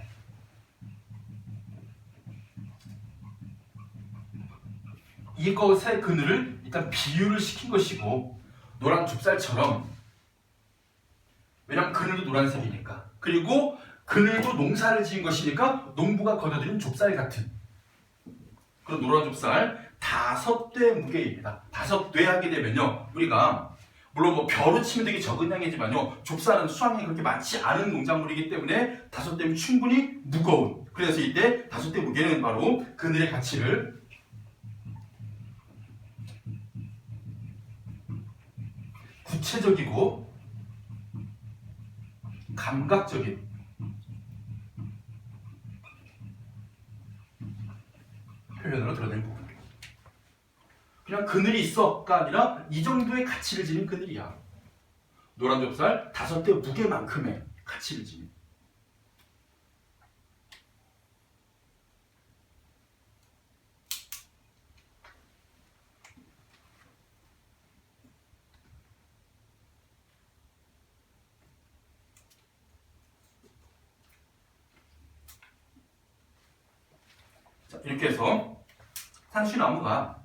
이것의 그늘을 일단 비유를 시킨 것이고 노란 좁쌀처럼 왜냐면 그늘도 노란색이니까 그리고 그늘도 농사를 지은 것이니까 농부가 거둬들인 좁쌀 같은 그런 노란 좁쌀 5대 무게입니다. 5대 하게 되면요 우리가 물론 뭐 벼로 치면 되게 적은 양이지만요 좁쌀은 수확량이 그렇게 많지 않은 농작물이기 때문에 5대면 충분히 무거운 그래서 이때 5대 무게는 바로 그늘의 가치를 구체적이고 감각적인 표현으로 드러낸 부분이에요. 그냥 그늘이 있어가 아니라 이 정도의 가치를 지닌 그늘이야. 노란 좁쌀 5대 무게만큼의 가치를 지닌. 이렇게 해서 산수나무가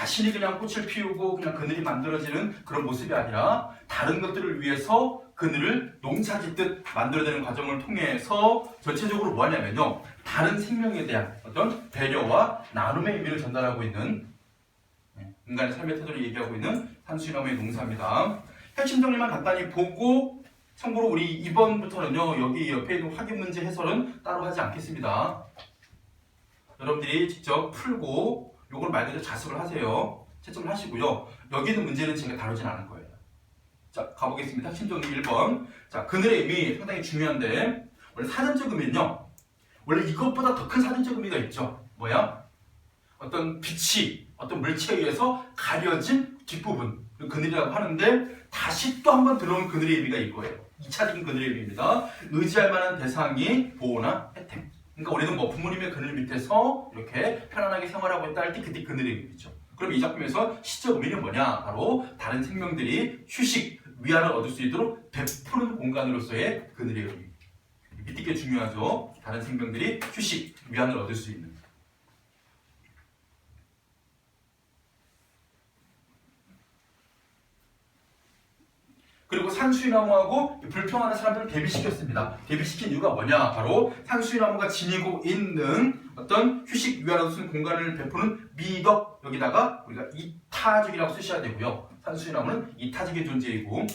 자신이 그냥 꽃을 피우고 그냥 그늘이 만들어지는 그런 모습이 아니라 다른 것들을 위해서 그늘을 농사짓듯 만들어내는 과정을 통해서 전체적으로 뭐 하냐면요, 다른 생명에 대한 어떤 배려와 나눔의 의미를 전달하고 있는, 인간의 삶의 태도를 얘기하고 있는 산수유나무의 농사입니다. 핵심 정리만 간단히 보고, 참고로 우리 이번부터는요, 여기 옆에 있는 확인 문제 해설은 따로 하지 않겠습니다. 여러분들이 직접 풀고 요걸 말 그대로 자습을 하세요. 채점을 하시고요. 여기 있는 문제는 제가 다루진 않을 거예요. 자, 가보겠습니다. 핵심 정리 1번. 자, 그늘의 의미 상당히 중요한데, 원래 사전적 의미는요, 원래 이것보다 더 큰 사전적 의미가 있죠. 뭐야? 어떤 빛이 어떤 물체에 의해서 가려진 뒷부분, 그늘이라고 하는데, 다시 또 한 번 들어온 그늘의 의미가 이거예요. 2차적인 그늘의 의미입니다. 의지할 만한 대상이 보호나 혜택. 그러니까 우리는 뭐 부모님의 그늘 밑에서 이렇게 편안하게 생활하고 있다 할 때 그때 그늘의 의미죠. 그럼 이 작품에서 시적 의미는 뭐냐? 바로 다른 생명들이 휴식, 위안을 얻을 수 있도록 베푸는 공간으로서의 그늘의 의미. 밑에 게 중요하죠. 다른 생명들이 휴식, 위안을 얻을 수 있는. 그리고 산수유나무하고 불평하는 사람들을 대비시켰습니다. 대비시킨 이유가 뭐냐? 바로 산수유나무가 지니고 있는 어떤 휴식, 위안을 얻을 수 있는 공간을 베푸는 미덕, 여기다가 우리가 이타적이라고 쓰셔야 되고요. 산수유나무는 이타적인 존재이고,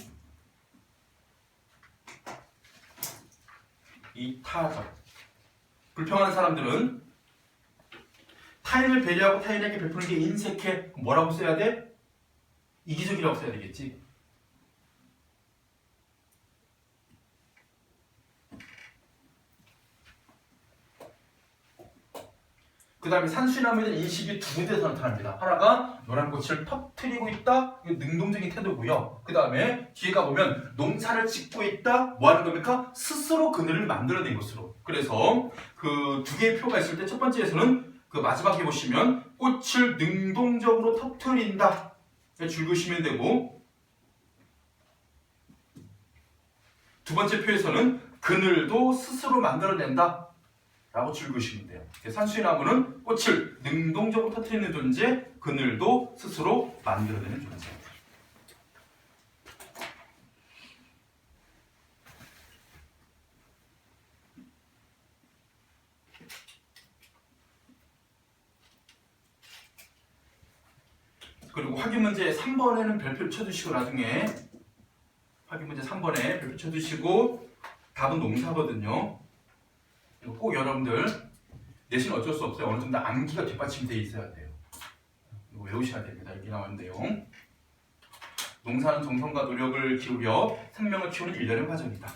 이타적. 불평하는 사람들은 타인을 배려하고 타인에게 베푸는 게 인색해. 뭐라고 써야 돼? 이기적이라고 써야 되겠지. 그 다음에 산수유나무에 대한 인식이 두 군데서 나타납니다. 하나가 노란 꽃을 터뜨리고 있다, 이거 능동적인 태도고요. 그 다음에 뒤에 가보면 농사를 짓고 있다, 뭐 하는 겁니까? 스스로 그늘을 만들어낸 것으로. 그래서 그 두 개의 표가 있을 때 첫 번째에서는 그 마지막에 보시면 꽃을 능동적으로 터뜨린다 줄 그시면 되고, 두 번째 표에서는 그늘도 스스로 만들어낸다 라고 줄 그시면 돼요. 산수유나무는 꽃을 능동적으로 터뜨리는 존재, 그늘도 스스로 만들어내는 존재. 그리고 확인 문제 3번에는 별표를 쳐주시고, 나중에 확인 문제 3번에 별표 쳐주시고, 답은 농사거든요. 이거 꼭 여러분들 내신 어쩔 수 없어요. 어느 정도 암기가 뒷받침이 돼 있어야 돼요. 이거 외우셔야 됩니다. 이렇게 나오는 내용. 농사는 정성과 노력을 기울여 생명을 키우는 일련의 과정이다.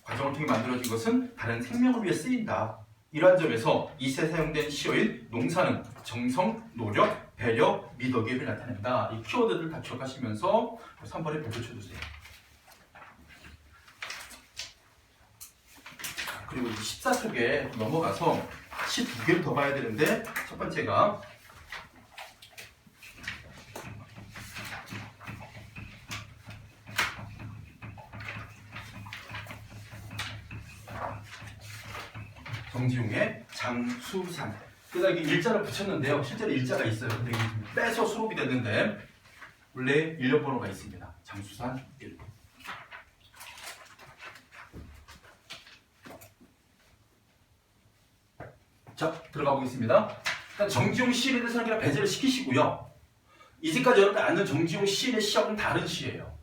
과정을 통해 만들어진 것은 다른 생명을 위해 쓰인다. 이러한 점에서 이세 사용된 시어인 농사는 정성, 노력, 배려, 미덕의 의미를 나타낸다. 이 키워드들을 다 기억하시면서 3번에 별표 쳐주세요. 그리고 14쪽에 넘어가서 시 두 개를 더 봐야 되는데, 첫 번째가 정지용의 장수산. 그래서 이게 일자를 붙였는데요. 실제로 일자가 있어요. 근데 빼서 수록이 됐는데 원래 일련 번호가 있습니다. 장수산 1. 자, 들어가 보겠습니다. 일단 정지용 시인에 대해서는 그냥 배제를 시키시고요. 이제까지 여러분들 아는 정지용 시인의 시하고는 다른 시예요.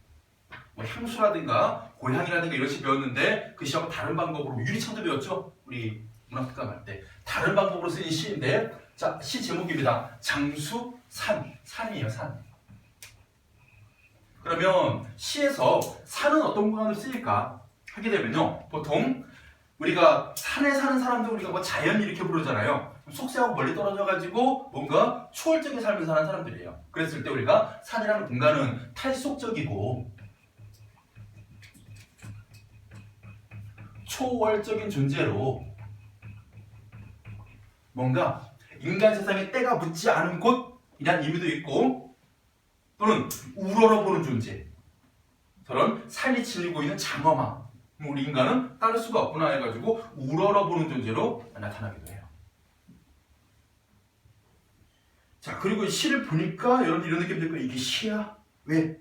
뭐 향수라든가 고향이라든가 이런 시 배웠는데 그 시하고 다른 방법으로 유리창도 배웠죠? 우리 문학특강 할 때. 다른 방법으로 쓰인 시인데, 자, 시 제목입니다. 장수산. 산이에요, 산. 그러면 시에서 산은 어떤 공간으로 쓰일까 하게 되면요, 보통 우리가 산에 사는 사람들 우리가 뭐 자연 이렇게 부르잖아요. 속세하고 멀리 떨어져가지고 뭔가 초월적인 삶을 사는 사람들이에요. 그랬을 때 우리가 산이라는 공간은 탈속적이고 초월적인 존재로 뭔가 인간 세상에 때가 묻지 않은 곳이라는 의미도 있고, 또는 우러러보는 존재, 저런 삶이 지니고 있는 장엄함, 우리 인간은 따를 수가 없구나 해가지고 우러러보는 존재로 나타나기도 해요. 자, 그리고 시를 보니까 여러분들 이런 느낌 들 거예요. 이게 시야? 왜?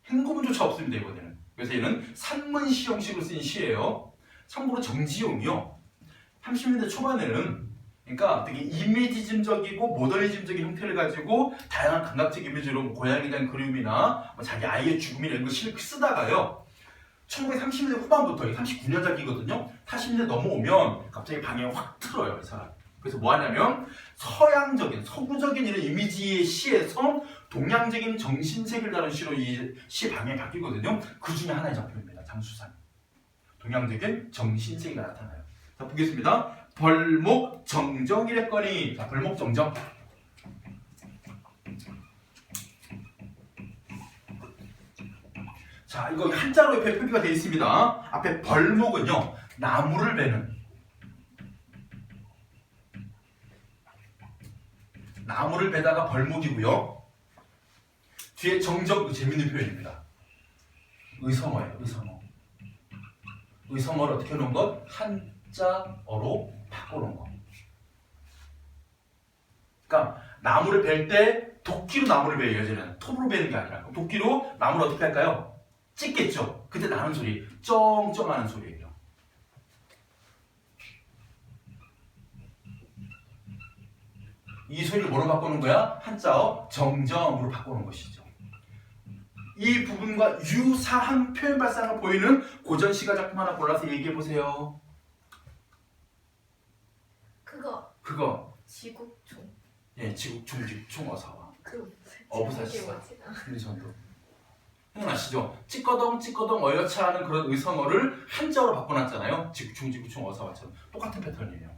행구문조차 없습니다, 이번에는. 그래서 얘는 산문시 형식으로 쓰인 시예요. 참고로 정지용이요. 30년대 초반에는 그러니까 되게 이미지즘적이고 모더니즘적인 형태를 가지고 다양한 감각적 이미지로 뭐 고양이에 대한 그림이나 뭐 자기 아이의 죽음이나 이런 거 시를 쓰다가요. 1930년대 후반부터 39년작이거든요. 40년대 넘어오면 갑자기 방에 확 틀어요, 이 사람. 그래서 뭐 하냐면 서양적인, 서구적인 이런 이미지의 시에서 동양적인 정신세계를 다룬 시로 이 시 방향이 바뀌거든요. 그 중에 하나의 작품입니다. 장수산. 동양적인 정신세계가 나타나요. 자, 보겠습니다. 벌목정정이랬거니. 자, 벌목정정. 자, 이거 한자로 옆에 표기가 되어 있습니다. 앞에 벌목은요, 나무를 베는. 나무를 베다가 벌목이고요. 뒤에 정정, 재밌는 표현입니다. 의성어예요, 의성어. 의성어를 어떻게 해놓은 것? 한자어로 바꿔놓은 거. 그러니까 나무를 벨 때 도끼로 나무를 베요, 예전에는. 톱으로 베는 게 아니라. 도끼로 나무를 어떻게 할까요? 찍겠죠. 그때 나는 소리, 쩡쩡 하는 소리예요. 이 소리를 뭐로 바꾸는 거야? 한자어 정정으로 바꾸는 것이죠. 이 부분과 유사한 표현 발상을 보이는 고전 시가 작품 하나 골라서 얘기해 보세요. 그거.
지국총.
예, 지국총, 지국총 어사와.
어부사시.
흔리전도. 생각나시죠? 찌꺼덩 찌꺼덩 어여차 하는 그런 의성어를 한자어로 바꿔놨잖아요. 지구충 지구충 어사와처럼 똑같은 패턴이에요.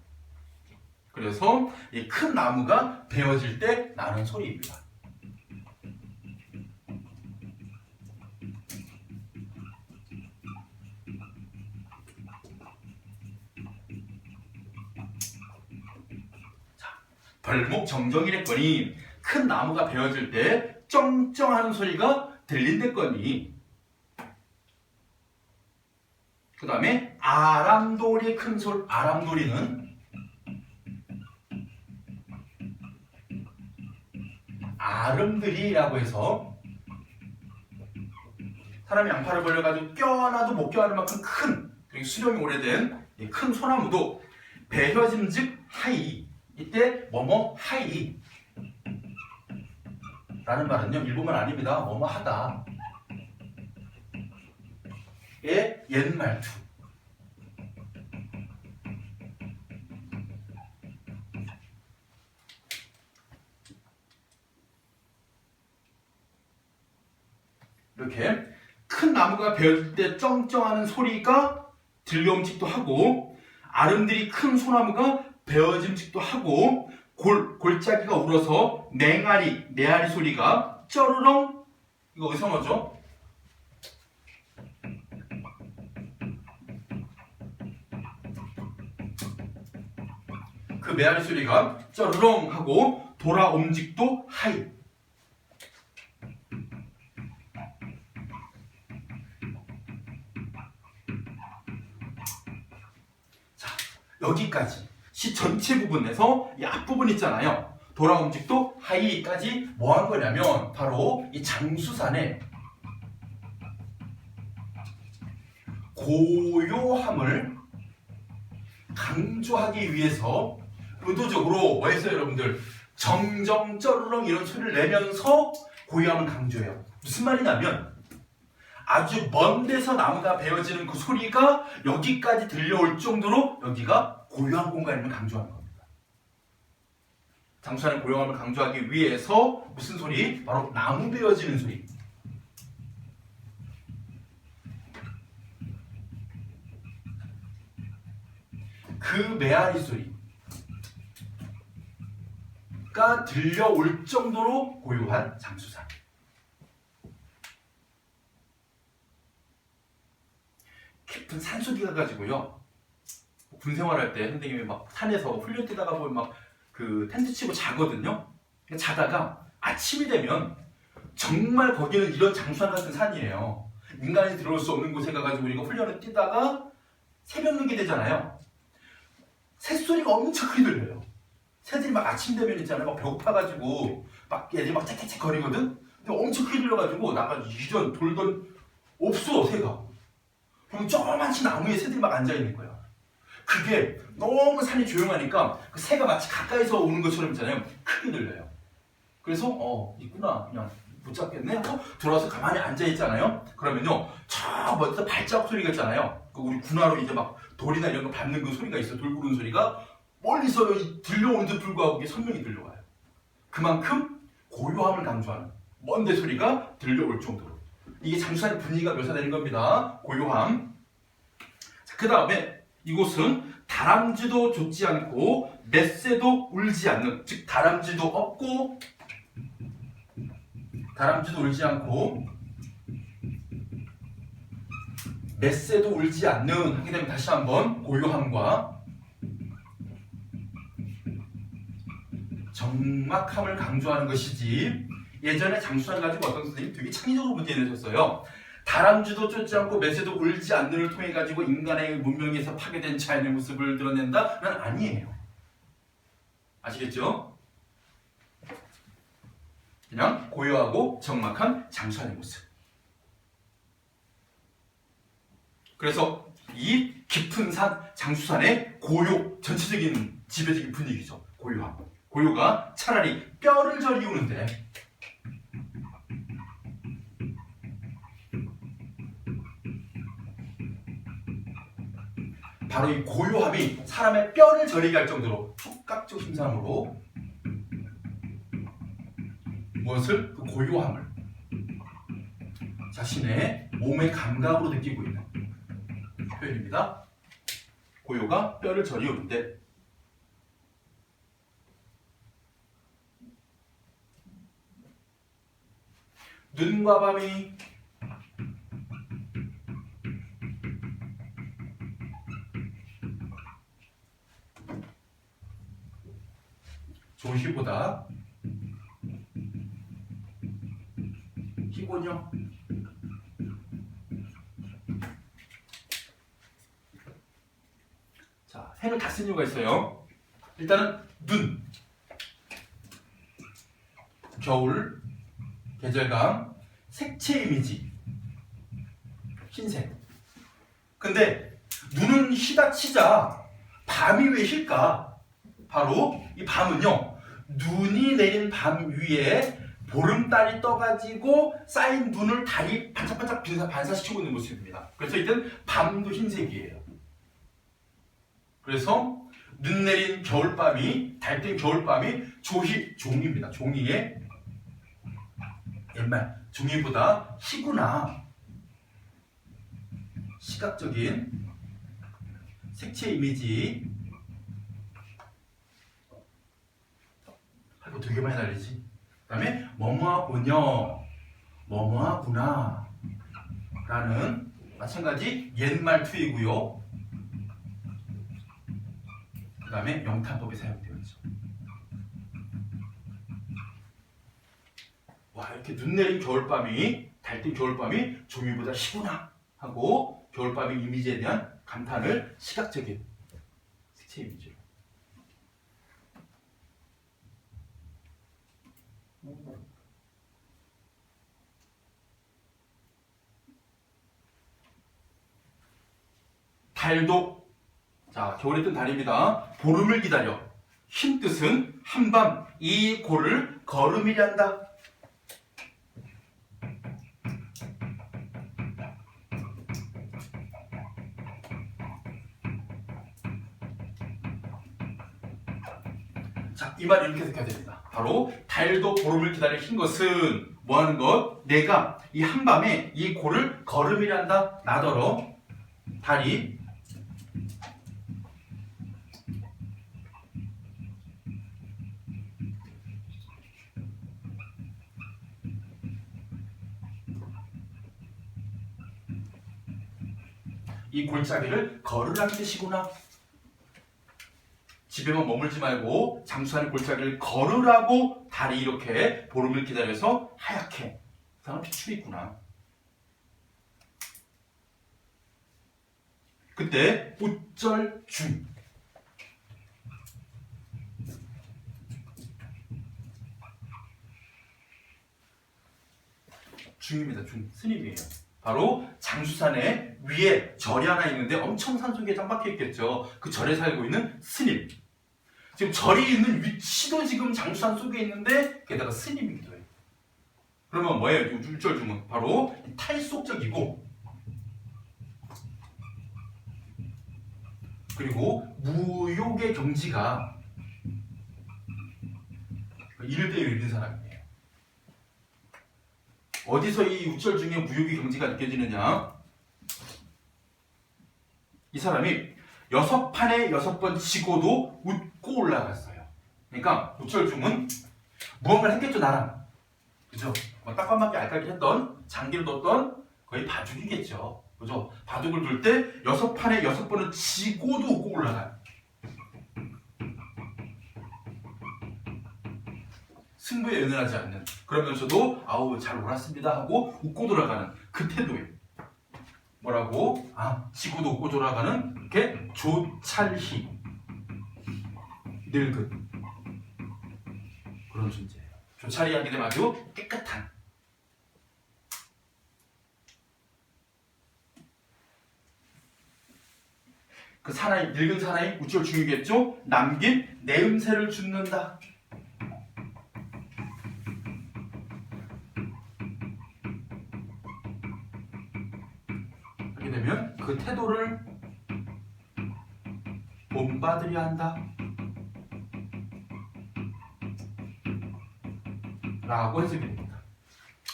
그래서 이 큰 나무가 베어질 때 나는 소리입니다. 자, 벌목정정이랬거니 큰 나무가 베어질 때 쩡쩡하는 소리가 들린댔거니. 그 다음에 아람돌이 큰 소리. 아람돌이는 아름드리라고 해서 사람이 양팔을 벌려가지고 껴안아도 못 껴안을 만큼 큰, 그리고 수령이 오래된 이 큰 소나무도 배혀짐즉 하이. 이때 뭐뭐 하이 라는 말은요, 일본말 아닙니다. 뭐뭐 하다 의 옛말투. 이렇게 큰 나무가 베어질 때 쩡쩡하는 소리가 들려옴직도 하고, 아름드리 큰 소나무가 베어짐직도 하고, 골짜기가 울어서 네아리 소리가 쩌르렁. 이거 의성어죠? 그 메아리 소리가 쩌르렁 하고 돌아옴직도 하이. 자, 여기까지 시 전체 부분에서 이 앞부분 있잖아요. 돌아옴직도 하이까지 뭐 한 거냐면 바로 이 장수산의 고요함을 강조하기 위해서 의도적으로 뭐 했어요, 여러분들? 정정 쩌르렁 이런 소리를 내면서 고요함을 강조해요. 무슨 말이냐면 아주 먼 데서 나무가 베어지는 그 소리가 여기까지 들려올 정도로 여기가 고요한 공간임을 강조하는 겁니다. 장수산의 고요함을 강조하기 위해서 무슨 소리? 바로 나무 베어지는 소리. 그 메아리 소리가 들려올 정도로 고요한 장수산. 깊은 산속에 가가지고요, 군 생활할 때 선생님이 막 산에서 훈련 뛰다가 보면 막 그 텐트 치고 자거든요. 자다가 아침이 되면 정말 거기는 이런 장수산 같은 산이에요. 인간이 들어올 수 없는 곳에 가가지고 우리가 훈련을 뛰다가 새벽 늦게 되잖아요. 새소리가 엄청 크게 들려요. 새들이 막 아침 되면 있잖아요. 막 배고파가지고 막 얘들이 막 짹짹짹 거리거든. 근데 엄청 크게 들려가지고 나가 이전 돌던 없어 새가. 그럼 조그만치 나무에 새들이 막 앉아 있는 거야. 그게 너무 산이 조용하니까 그 새가 마치 가까이서 오는 것처럼 있잖아요. 크게 들려요. 그래서 있구나 그냥 못 잡겠네 하고 돌아와서 가만히 앉아 있잖아요. 그러면요 저 먼저 발자국 소리가 있잖아요. 그 우리 군화로 이제 막 돌이나 이런 거 밟는 그 소리가 있어요. 돌 부르는 소리가 멀리서 들려오는데 불구하고 이게 선명히 들려와요. 그만큼 고요함을 강조하는 먼데 소리가 들려올 정도로 이게 장수산의 분위기가 묘사되는 겁니다. 고요함. 그 다음에 이곳은 다람쥐도 좇지 않고 맷새도 울지 않는, 즉 다람쥐도 없고 다람쥐도 울지 않고 맷새도 울지 않는 하게 되면 다시 한번 고요함과 적막함을 강조하는 것이지. 예전에 장수산 가지고 어떤 선생님이 되게 창의적으로 문제 내셨어요. 다람쥐도 쫓지 않고 맷새도 울지 않는을 통해 가지고 인간의 문명에서 파괴된 자연의 모습을 드러낸다는 아니에요. 아시겠죠? 그냥 고요하고 적막한 장수산의 모습. 그래서 이 깊은 산 장수산의 고요, 전체적인 지배적인 분위기죠. 고요함. 고요가 차라리 뼈를 저리우는데 바로 이 고요함이 사람의 뼈를 저리게 할 정도로 촉각적 심상으로 무엇을? 그 고요함을 자신의 몸의 감각으로 느끼고 있는 표현입니다. 고요가 뼈를 저리우는데 눈과 밤이 조시보다 희곤요. 자, 해를 다 쓴 이유가 있어요. 일단은 눈, 겨울, 계절감, 색채 이미지, 흰색. 근데 눈은 희다 치자 밤이 왜 힐까? 바로 이 밤은요, 눈이 내린 밤 위에 보름달이 떠가지고 쌓인 눈을 달이 반짝반짝 반사시키고 있는 모습입니다. 그래서 이땐 밤도 흰색이에요. 그래서 눈 내린 겨울밤이, 달뜬 겨울밤이 종입니다. 종이의 옛말 종이보다 희구나. 시각적인 색채 이미지 하고 되게 많이 달리지. 그 다음에 뭐뭐하군요, 뭐뭐하구나 라는 마찬가지 옛말 투이고요. 그 다음에 명탄법이 사용되어 있죠. 와, 이렇게 눈 내린 겨울밤이, 달뜬 겨울밤이 종이보다 희구나 하고 겨울밤의 이미지에 대한 감탄을 시각적인 색채 이미지로. 달도, 자, 겨울에 뜬 달입니다. 보름을 기다려. 흰 뜻은 한밤 이 고를 걸음이란다. 자, 이 말이 이렇게 해석해야 됩니다. 바로 달도 보름을 기다려 흰 것은 뭐 하는 것? 내가 이 한밤에 이 고를 걸음이란다. 나더러 달이 이 골짜기를 걸으라는 뜻이구나. 집에만 머물지 말고 장수산의 골짜기를 걸으라고 달이 이렇게 보름을 기다려서 하얗게 사람 비추고 있구나. 그때 우쩔중, 중입니다. 중. 스님이에요. 바로 장수산에 위에 절이 하나 있는데 엄청 산속에 짱 박혀 있겠죠. 그 절에 살고 있는 스님. 지금 절이 있는 위치도 지금 장수산 속에 있는데 게다가 스님이기도 해요. 그러면 뭐예요? 울절중은 바로 탈속적이고 그리고 무욕의 경지가 1대1 있는 사람이에요. 어디서 이 울절중의 무욕의 경지가 느껴지느냐? 이 사람이 6판에 6번 치고도 웃고 올라갔어요. 그러니까 울절중은 무언가를 했겠죠, 나랑. 그죠? 뭐 딱밤맞게 알까기 했던, 장기를 뒀던 거의 바둑이겠죠. 그죠? 바둑을 둘 때 6판에 6번은 치고도 웃고 올라가요. 승부에 연연하지 않는, 그러면서도 아우 잘 놀았습니다 하고 웃고 돌아가는 그 태도에 뭐라고? 치고도 웃고 돌아가는 게 조찰희, 늙은 그런 존재예요. 조찰희 하게 되면 아주 깨끗한, 그 사나이, 늙은 사나이 울절중이겠죠? 남긴 내음새를 줍는다. 하게 되면 그 태도를 본받으려 한다 라고 해석이 됩니다.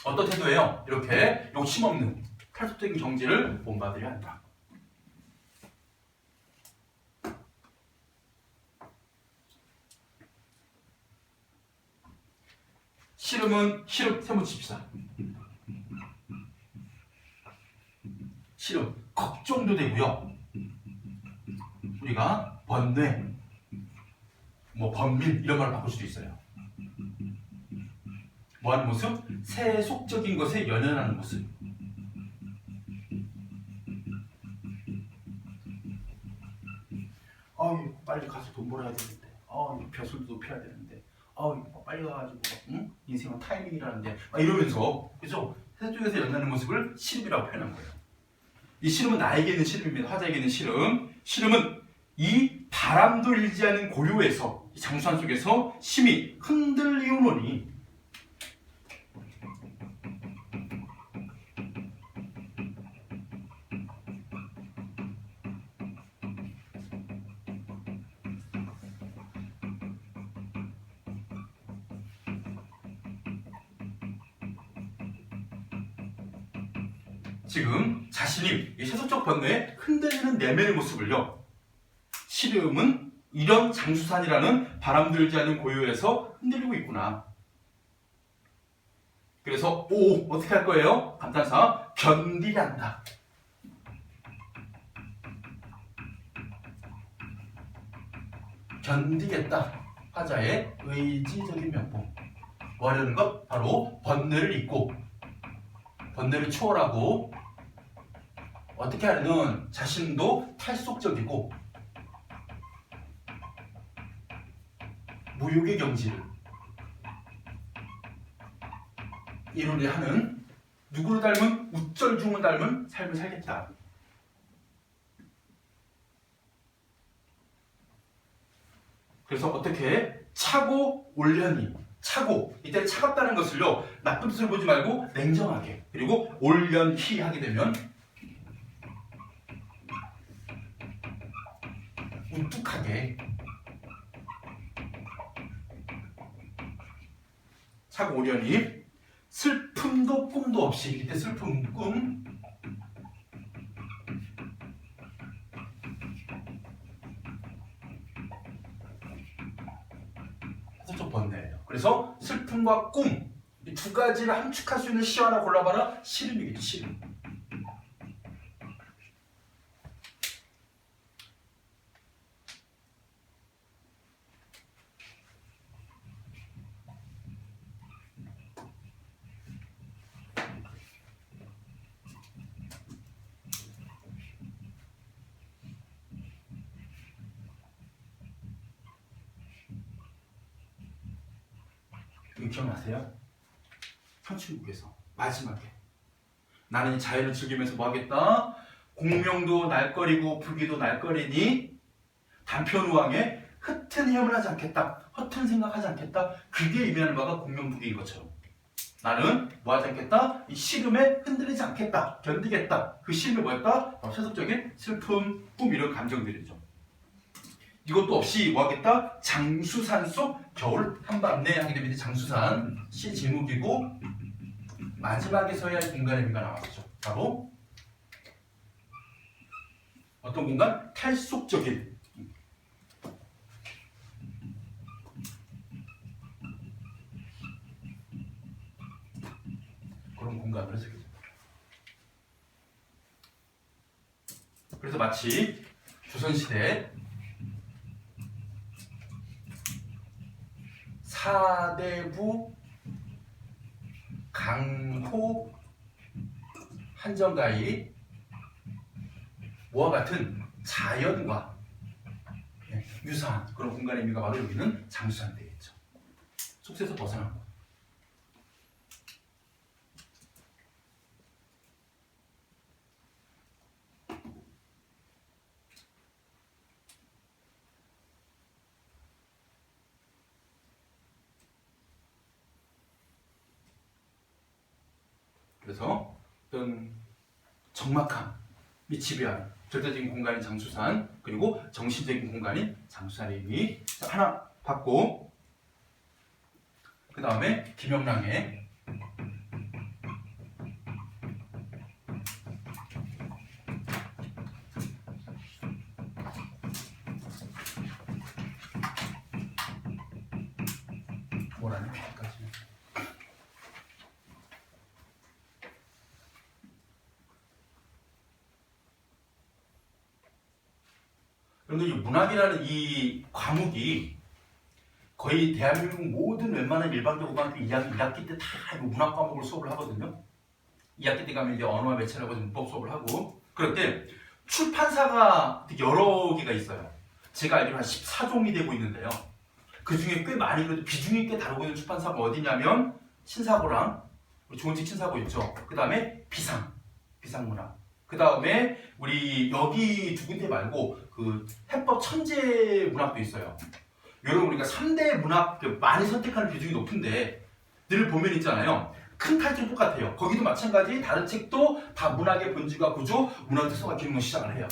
어떤 태도예요? 이렇게 욕심없는 탈속적인 경지를 본받으려 한다. 시름은 시름 세모 칩시다. 시름 걱정도 되고요. 우리가 번뇌, 뭐 번민 이런 말을 바꿀 수도 있어요. 뭐하는 모습? 세속적인 것에 연연하는 모습. 빨리 가서 돈 벌어야 되는데, 벼슬도 피해야 되는데, 빨리 가가지고, 인생은 타이밍이라는데, 이러면서, 그죠? 세속에서 연연하는 모습을 시름이라고 표현한 거예요. 이 시름은 나에게 있는 시름입니다. 화자에게 있는 시름. 시름은 이 바람도 일지 않은 고요에서, 이 장수한 속에서 심히 흔들리오노니, 지금 자신이 이 세속적 번뇌에 흔들리는 내면의 모습을요, 시름은 이런 장수산이라는 바람 들지 않는 고요에서 흔들리고 있구나. 그래서 어떻게 할 거예요? 감탄사 견디란다. 견디겠다. 화자의 의지적인 면봉. 뭐 하려는 것? 바로 번뇌를 잊고 번뇌를 초월하고 어떻게 하려는 자신도 탈속적이고 무욕의 경지를 이루려 하는, 누구를 닮은? 울절중을 닮은 삶을 살겠다. 그래서 어떻게? 차고 올려니. 차고, 이때 차갑다는 것을요, 나쁜 뜻을 보지 말고 냉정하게, 그리고 올연히 하게 되면 우뚝하게, 차고 올연히, 슬픔도 꿈도 없이. 이때 슬픔, 꿈, 해석적 번뇌예요. 그래서 슬픔과 꿈, 이 두 가지를 함축할 수 있는 시 하나 골라봐라. 시름이겠지, 시름. 이거 기억나세요? 천춘국에서 마지막에 나는 이 자연을 즐기면서 뭐 하겠다? 공명도 날거리고 부귀도 날거리니 단편우왕에 흩은 헤엄을 하지 않겠다. 허튼 생각하지 않겠다. 그게 의미하는 바가 공명부귀인 것처럼 나는 뭐 하지 않겠다? 이 시름에 흔들리지 않겠다. 견디겠다. 그 시름이 뭐였다? 세속적인 슬픔, 꿈 이런 감정들이죠. 이것도 없이 뭐 하겠다? 장수산 속 겨울 한밤내 하게 되면 이제 장수산 시제목이고 마지막에 서야 할 공간의 의미가 나왔죠. 바로 어떤 공간? 탈속적인 그런 공간을 해석해줍니다. 그래서 마치 조선시대 사대부 강호 한정가의 뭐와 같은 자연과 유사한 그런 공간의 의미가 바로 여기는 장수산 되겠죠. 속세에서 벗어난 거. 그래서 어떤 적막함이 지배하는 절대적인 공간인 장수산 그리고 정신적인 공간인 장수산의 의미 하나 받고 그 다음에 김영랑의 뭐라는 표현까지 그런데 이 문학이라는 이 과목이 거의 대한민국 모든 웬만한 일반적 고등학교 1학기 때 다 문학 과목을 수업을 하거든요. 2학기 때 가면 이제 언어와 매체라고 문법 수업을 하고 그럴 때 출판사가 되게 여러 개가 있어요. 제가 알기로 한 14종이 되고 있는데요. 그 중에 꽤 많이 그래도 비중 있게 다루고 있는 출판사가 어디냐면 신사고랑 조은직 신사고 있죠. 그 다음에 비상문학. 그 다음에 우리 여기 두 군데 말고 그 해법 천재 문학도 있어요. 여러분 우리가 3대 문학 많이 선택하는 비중이 높은데 늘 보면 있잖아요. 큰 타이틀 똑같아요. 거기도 마찬가지 다른 책도 다 문학의 본질과 구조, 문학 특성과 기능을 시작을 해요.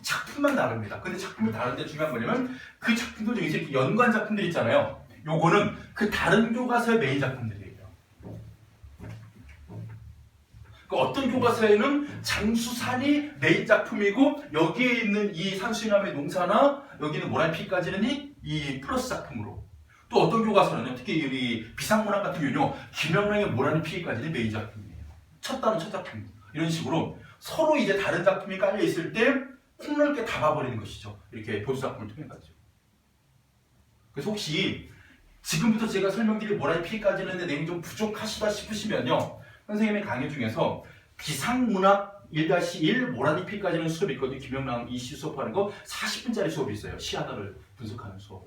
작품만 다릅니다. 근데 작품이 다른데 중요한 거냐면 그 작품들 중에서 이렇게 연관 작품들 있잖아요. 요거는 그 다른 교과서의 메인 작품들이에요. 그 어떤 교과서에는 장수산이 메인 작품이고 여기에 있는 이 산수유남의 농사나 여기는 모란피까지는 이 플러스 작품으로 또 어떤 교과서는 특히 우리 비상문학 같은 경우는 김영랑의 모란피까지는 메인 작품이에요. 첫 단어 첫 작품 이런 식으로 서로 이제 다른 작품이 깔려 있을 때 폭넓게 담아버리는 것이죠. 이렇게 보수 작품을 통해 가지고. 그래서 혹시 지금부터 제가 설명드릴 모란피까지는 내용이 좀 부족하시다 싶으시면요. 선생님의 강의 중에서 비상문학 1-1 모라니 피까지는 수업이 있거든요. 김영랑 이시 수업하는 거 40분짜리 수업이 있어요. 시하나를 분석하는 수업.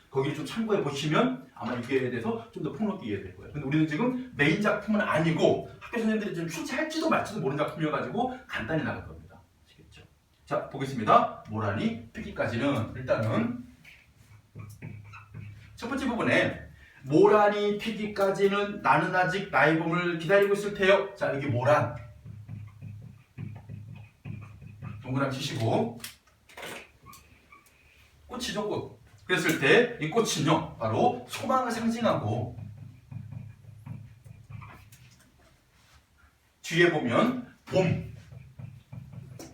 거기를 좀 참고해 보시면 아마 이게 대해서 좀 더 폭넓게 이해될 거예요. 근데 우리는 지금 메인 작품은 아니고 학교 선생님들이 좀 출제할지도 말지도 모르는 작품이어가지고 간단히 나갈 겁니다. 아시겠죠? 자, 보겠습니다. 모라니 피기까지는 일단은 첫 번째 부분에 모란이 피기까지는 나는 아직 나의 봄을 기다리고 있을 테요. 자, 여기 모란 동그라미 치시고 꽃이죠, 꽃. 그랬을 때 이 꽃은요 바로 소망을 상징하고 뒤에 보면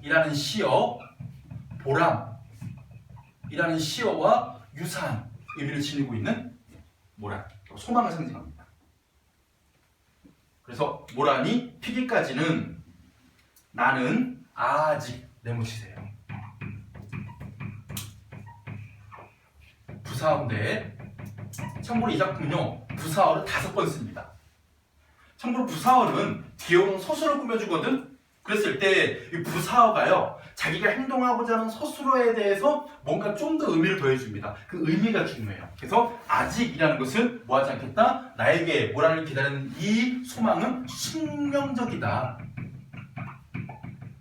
봄이라는 시어 보람이라는 시어와 유사한 의미를 지니고 있는 모란, 소망을 상징합니다. 그래서 모란이 피기까지는 나는 아직 네모치세요. 부사어인데 참고로 이 작품은요 부사어를 5번 씁니다. 참고로 부사어는 뒤에 오는 서술을 꾸며주거든. 그랬을 때 이 부사어가요 자기가 행동하고자 하는 서술어에 대해서 뭔가 좀 더 의미를 더해줍니다. 그 의미가 중요해요. 그래서 아직이라는 것은 뭐하지 않겠다? 나에게 모란을 기다리는 이 소망은 숙명적이다.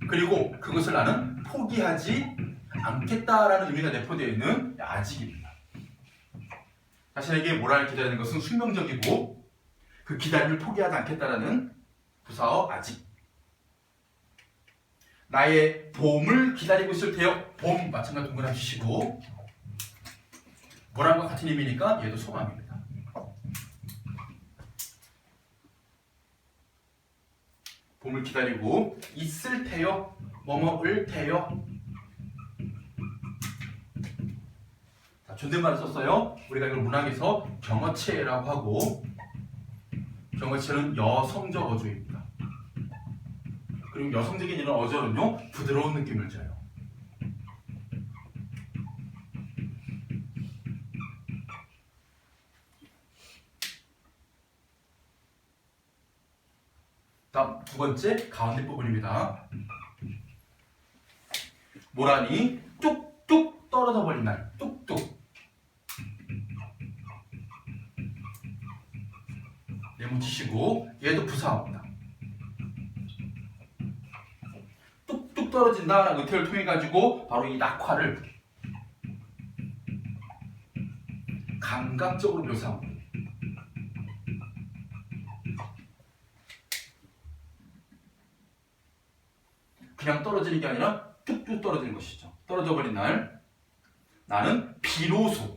그리고 그것을 나는 포기하지 않겠다라는 의미가 내포되어 있는 아직입니다. 자신에게 모란을 기다리는 것은 숙명적이고 그 기다림을 포기하지 않겠다라는 부사어 아직. 나의 봄을 기다리고 있을 테여. 봄 마찬가지로 동그라미 치시고 모란과 같은 의미니까 얘도 소망입니다. 봄을 기다리고 있을 테여. 뭐뭐을 테여. 자, 존댓말을 썼어요. 우리가 이걸 문학에서 경어체라고 하고 경어체는 여성적 어조입니다. 그리고 여성적인 이런 어조는요 부드러운 느낌을 줘요. 다음 두 번째 가운데 부분입니다. 모란이 뚝뚝 떨어져 버린 날. 뚝뚝. 네모 치시고 얘도 부사합니다. 뚝뚝 떨어진다라는 의태를 통해 가지고 바로 이 낙화를 감각적으로 묘사합니다. 그냥 떨어지는 게 아니라 뚝뚝 떨어지는 것이죠. 떨어져 버린 날 나는 비로소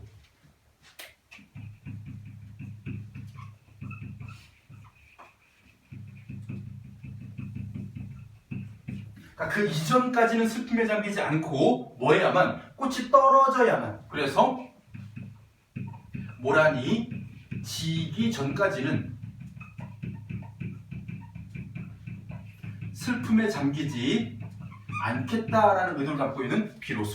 그 이전까지는 슬픔에 잠기지 않고 뭐해야만 꽃이 떨어져야만. 그래서 모란이 지기 전까지는 슬픔에 잠기지 않겠다라는 의도를 갖고 있는 비로소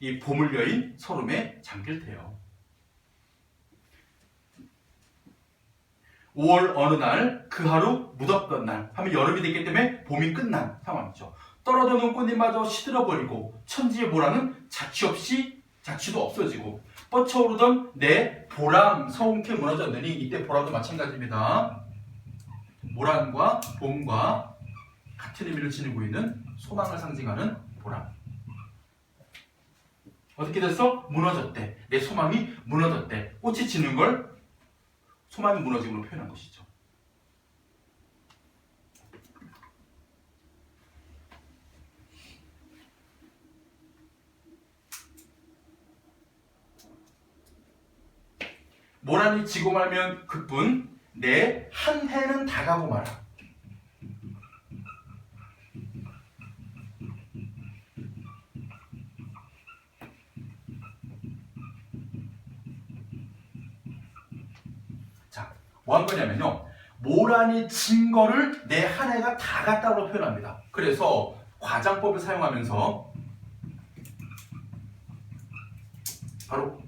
이 봄을 여인 서름에 잠길 테요. 5월 어느 날 그 하루 묻었던 날 하면 여름이 됐기 때문에 봄이 끝난 상황이죠. 떨어져 놓은 꽃잎마저 시들어버리고 천지의 모란은 자취도 없어지고 뻗쳐오르던 내 보람 서운케 무너졌느니 이때 보람도 마찬가지입니다. 모란과 봄과 같은 의미를 지니고 있는 소망을 상징하는 보람. 어떻게 됐어? 무너졌대. 내 소망이 무너졌대. 꽃이 지는 걸 소망이 무너짐으로 표현한 것이죠. 모란이 지고 말면 그뿐 내 한 해는 다 가고 말아. 자, 뭐 한 거냐면요. 모란이 진 거를 내 한 해가 다 갔다고 표현합니다. 그래서 과장법을 사용하면서 바로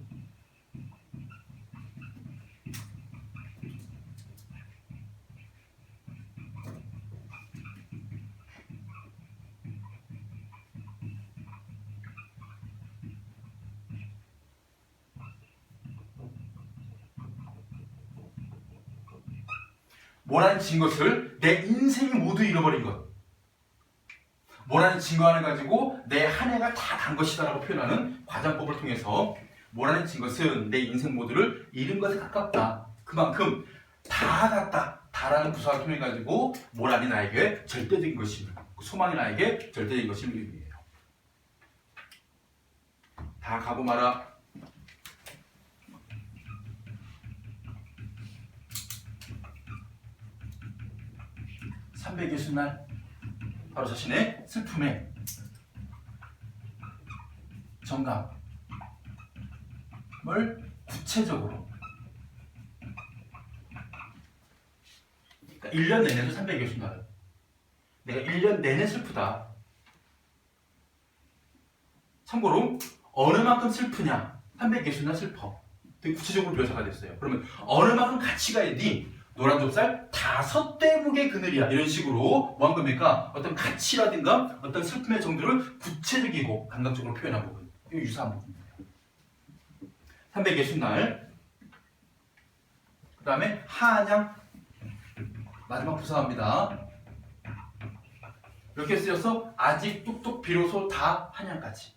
모란이 진 것을 내 인생이 모두 잃어버린 것. 모란이 진 거 하나 가지고 내 한 해가 다 간 것이다 라고 표현하는 과장법을 통해서 모란이 진 것은 내 인생 모두를 잃은 것에 가깝다. 그만큼 다 갔다. 다라는 부사를 통해 가지고 모란이 나에게 절대적인 것임을, 소망이 나에게 절대적인 것임을 의미해요. 다 가고 말아. (360날) 바로 자신의 슬픔의 정감을 구체적으로, 그러니까 1년 내내도 360날 내가 1년 내내 슬프다. 참고로 어느 만큼 슬프냐, 360날 슬퍼, 되게 구체적으로 묘사가 됐어요. 그러면 어느 만큼 가치가 있니? 노란 좁쌀 5대목의 그늘이야. 이런 식으로 뭐 한 겁니까? 어떤 가치라든가 어떤 슬픔의 정도를 구체적이고 감각적으로 표현한 부분. 이거 유사한 부분이에요. 360날. 그 다음에 한양. 마지막 부사합니다. 이렇게 쓰여서 아직 뚝뚝 비로소 다 한양까지.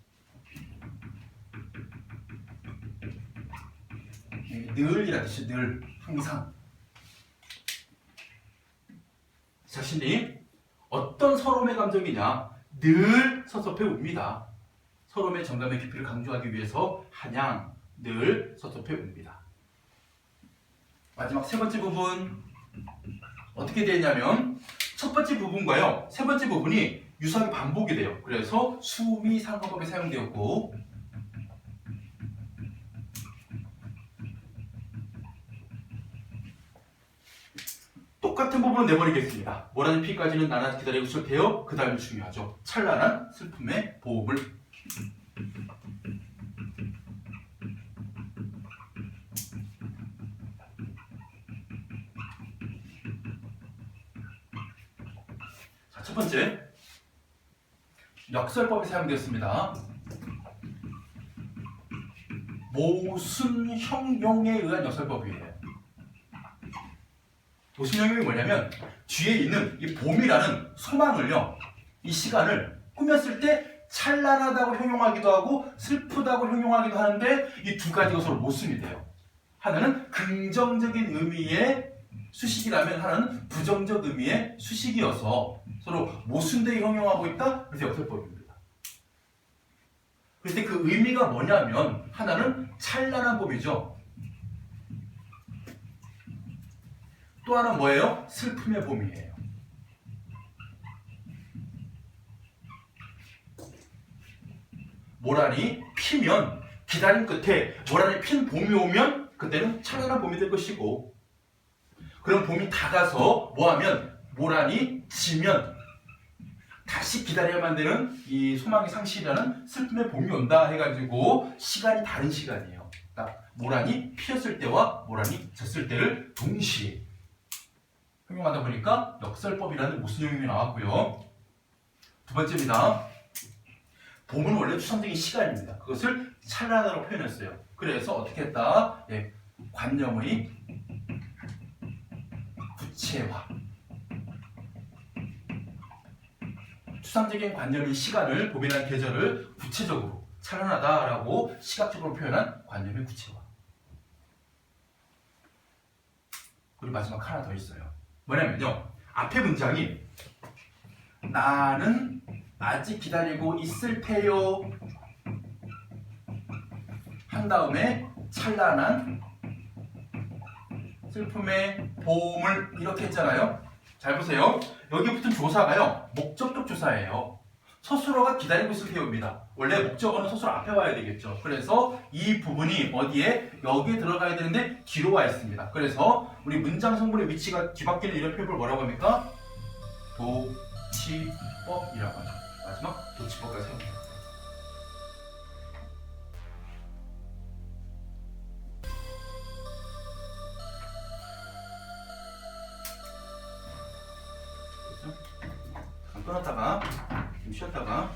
늘이라 뜻이 늘 항상. 자신이 어떤 서러움의 감정이냐 늘 섭섭해 웁니다. 서러움의 정감의 깊이를 강조하기 위해서 한양 늘 섭섭해 웁니다. 마지막 세 번째 부분 어떻게 되냐면 첫 번째 부분과요 세 번째 부분이 유사하게 반복이 돼요. 그래서 수미 상관법에 사용되었고 똑같은 부분을 내버리겠습니다. 뭐라는 피까지는 나나 기다리고 있을 테요. 그 다음이 중요하죠. 찬란한 슬픔의 보험을. 자, 첫 번째 역설법이 사용되었습니다. 모순형용에 의한 역설법이에요. 모순형용이 뭐냐면 뒤에 있는 이 봄이라는 소망을요, 이 시간을 꾸몄을 때 찬란하다고 형용하기도 하고 슬프다고 형용하기도 하는데 이 두 가지가 서로 모순이 돼요. 하나는 긍정적인 의미의 수식이라면 하나는 부정적 의미의 수식이어서 서로 모순되게 형용하고 있다. 그래서 역설법입니다. 그럴 때 그 의미가 뭐냐면 하나는 찬란한 봄이죠. 또 하나는 뭐예요? 슬픔의 봄이에요. 모란이 피면 기다림 끝에 모란이 핀 봄이 오면 그때는 찬란한 봄이 될 것이고 그런 봄이 다가서 뭐하면 모란이 지면 다시 기다려야만 되는 이 소망의 상실이라는 슬픔의 봄이 온다 해가지고 시간이 다른 시간이에요. 그러니까 모란이 피었을 때와 모란이 졌을 때를 동시에 형용하다 보니까 역설법이라는 모순형용이 나왔고요. 두 번째입니다. 봄은 원래 추상적인 시간입니다. 그것을 찬란하다고 표현했어요. 그래서 어떻게 했다? 네, 관념의 구체화. 추상적인 관념인 시간을, 봄이라는 계절을 구체적으로 찬란하다라고 시각적으로 표현한 관념의 구체화. 그리고 마지막 하나 더 있어요. 뭐냐면요, 앞에 문장이 나는 아직 기다리고 있을 테요 한 다음에 찬란한 슬픔의 봄을 이렇게 했잖아요. 잘 보세요. 여기 붙은 조사가요 목적격 조사예요. 서술어가 기다리고 있을 테요입니다. 원래 목적어는 서술어 앞에 와야 되겠죠. 그래서 이 부분이 어디에? 여기에 들어가야 되는데 뒤로 와 있습니다. 그래서 우리 문장 성분의 위치가 뒤바뀌는 이런 표현을 뭐라고 합니까? 도치법이라고 하죠. 마지막 도치법까지 사용해요. 끊었다가 좀 쉬었다가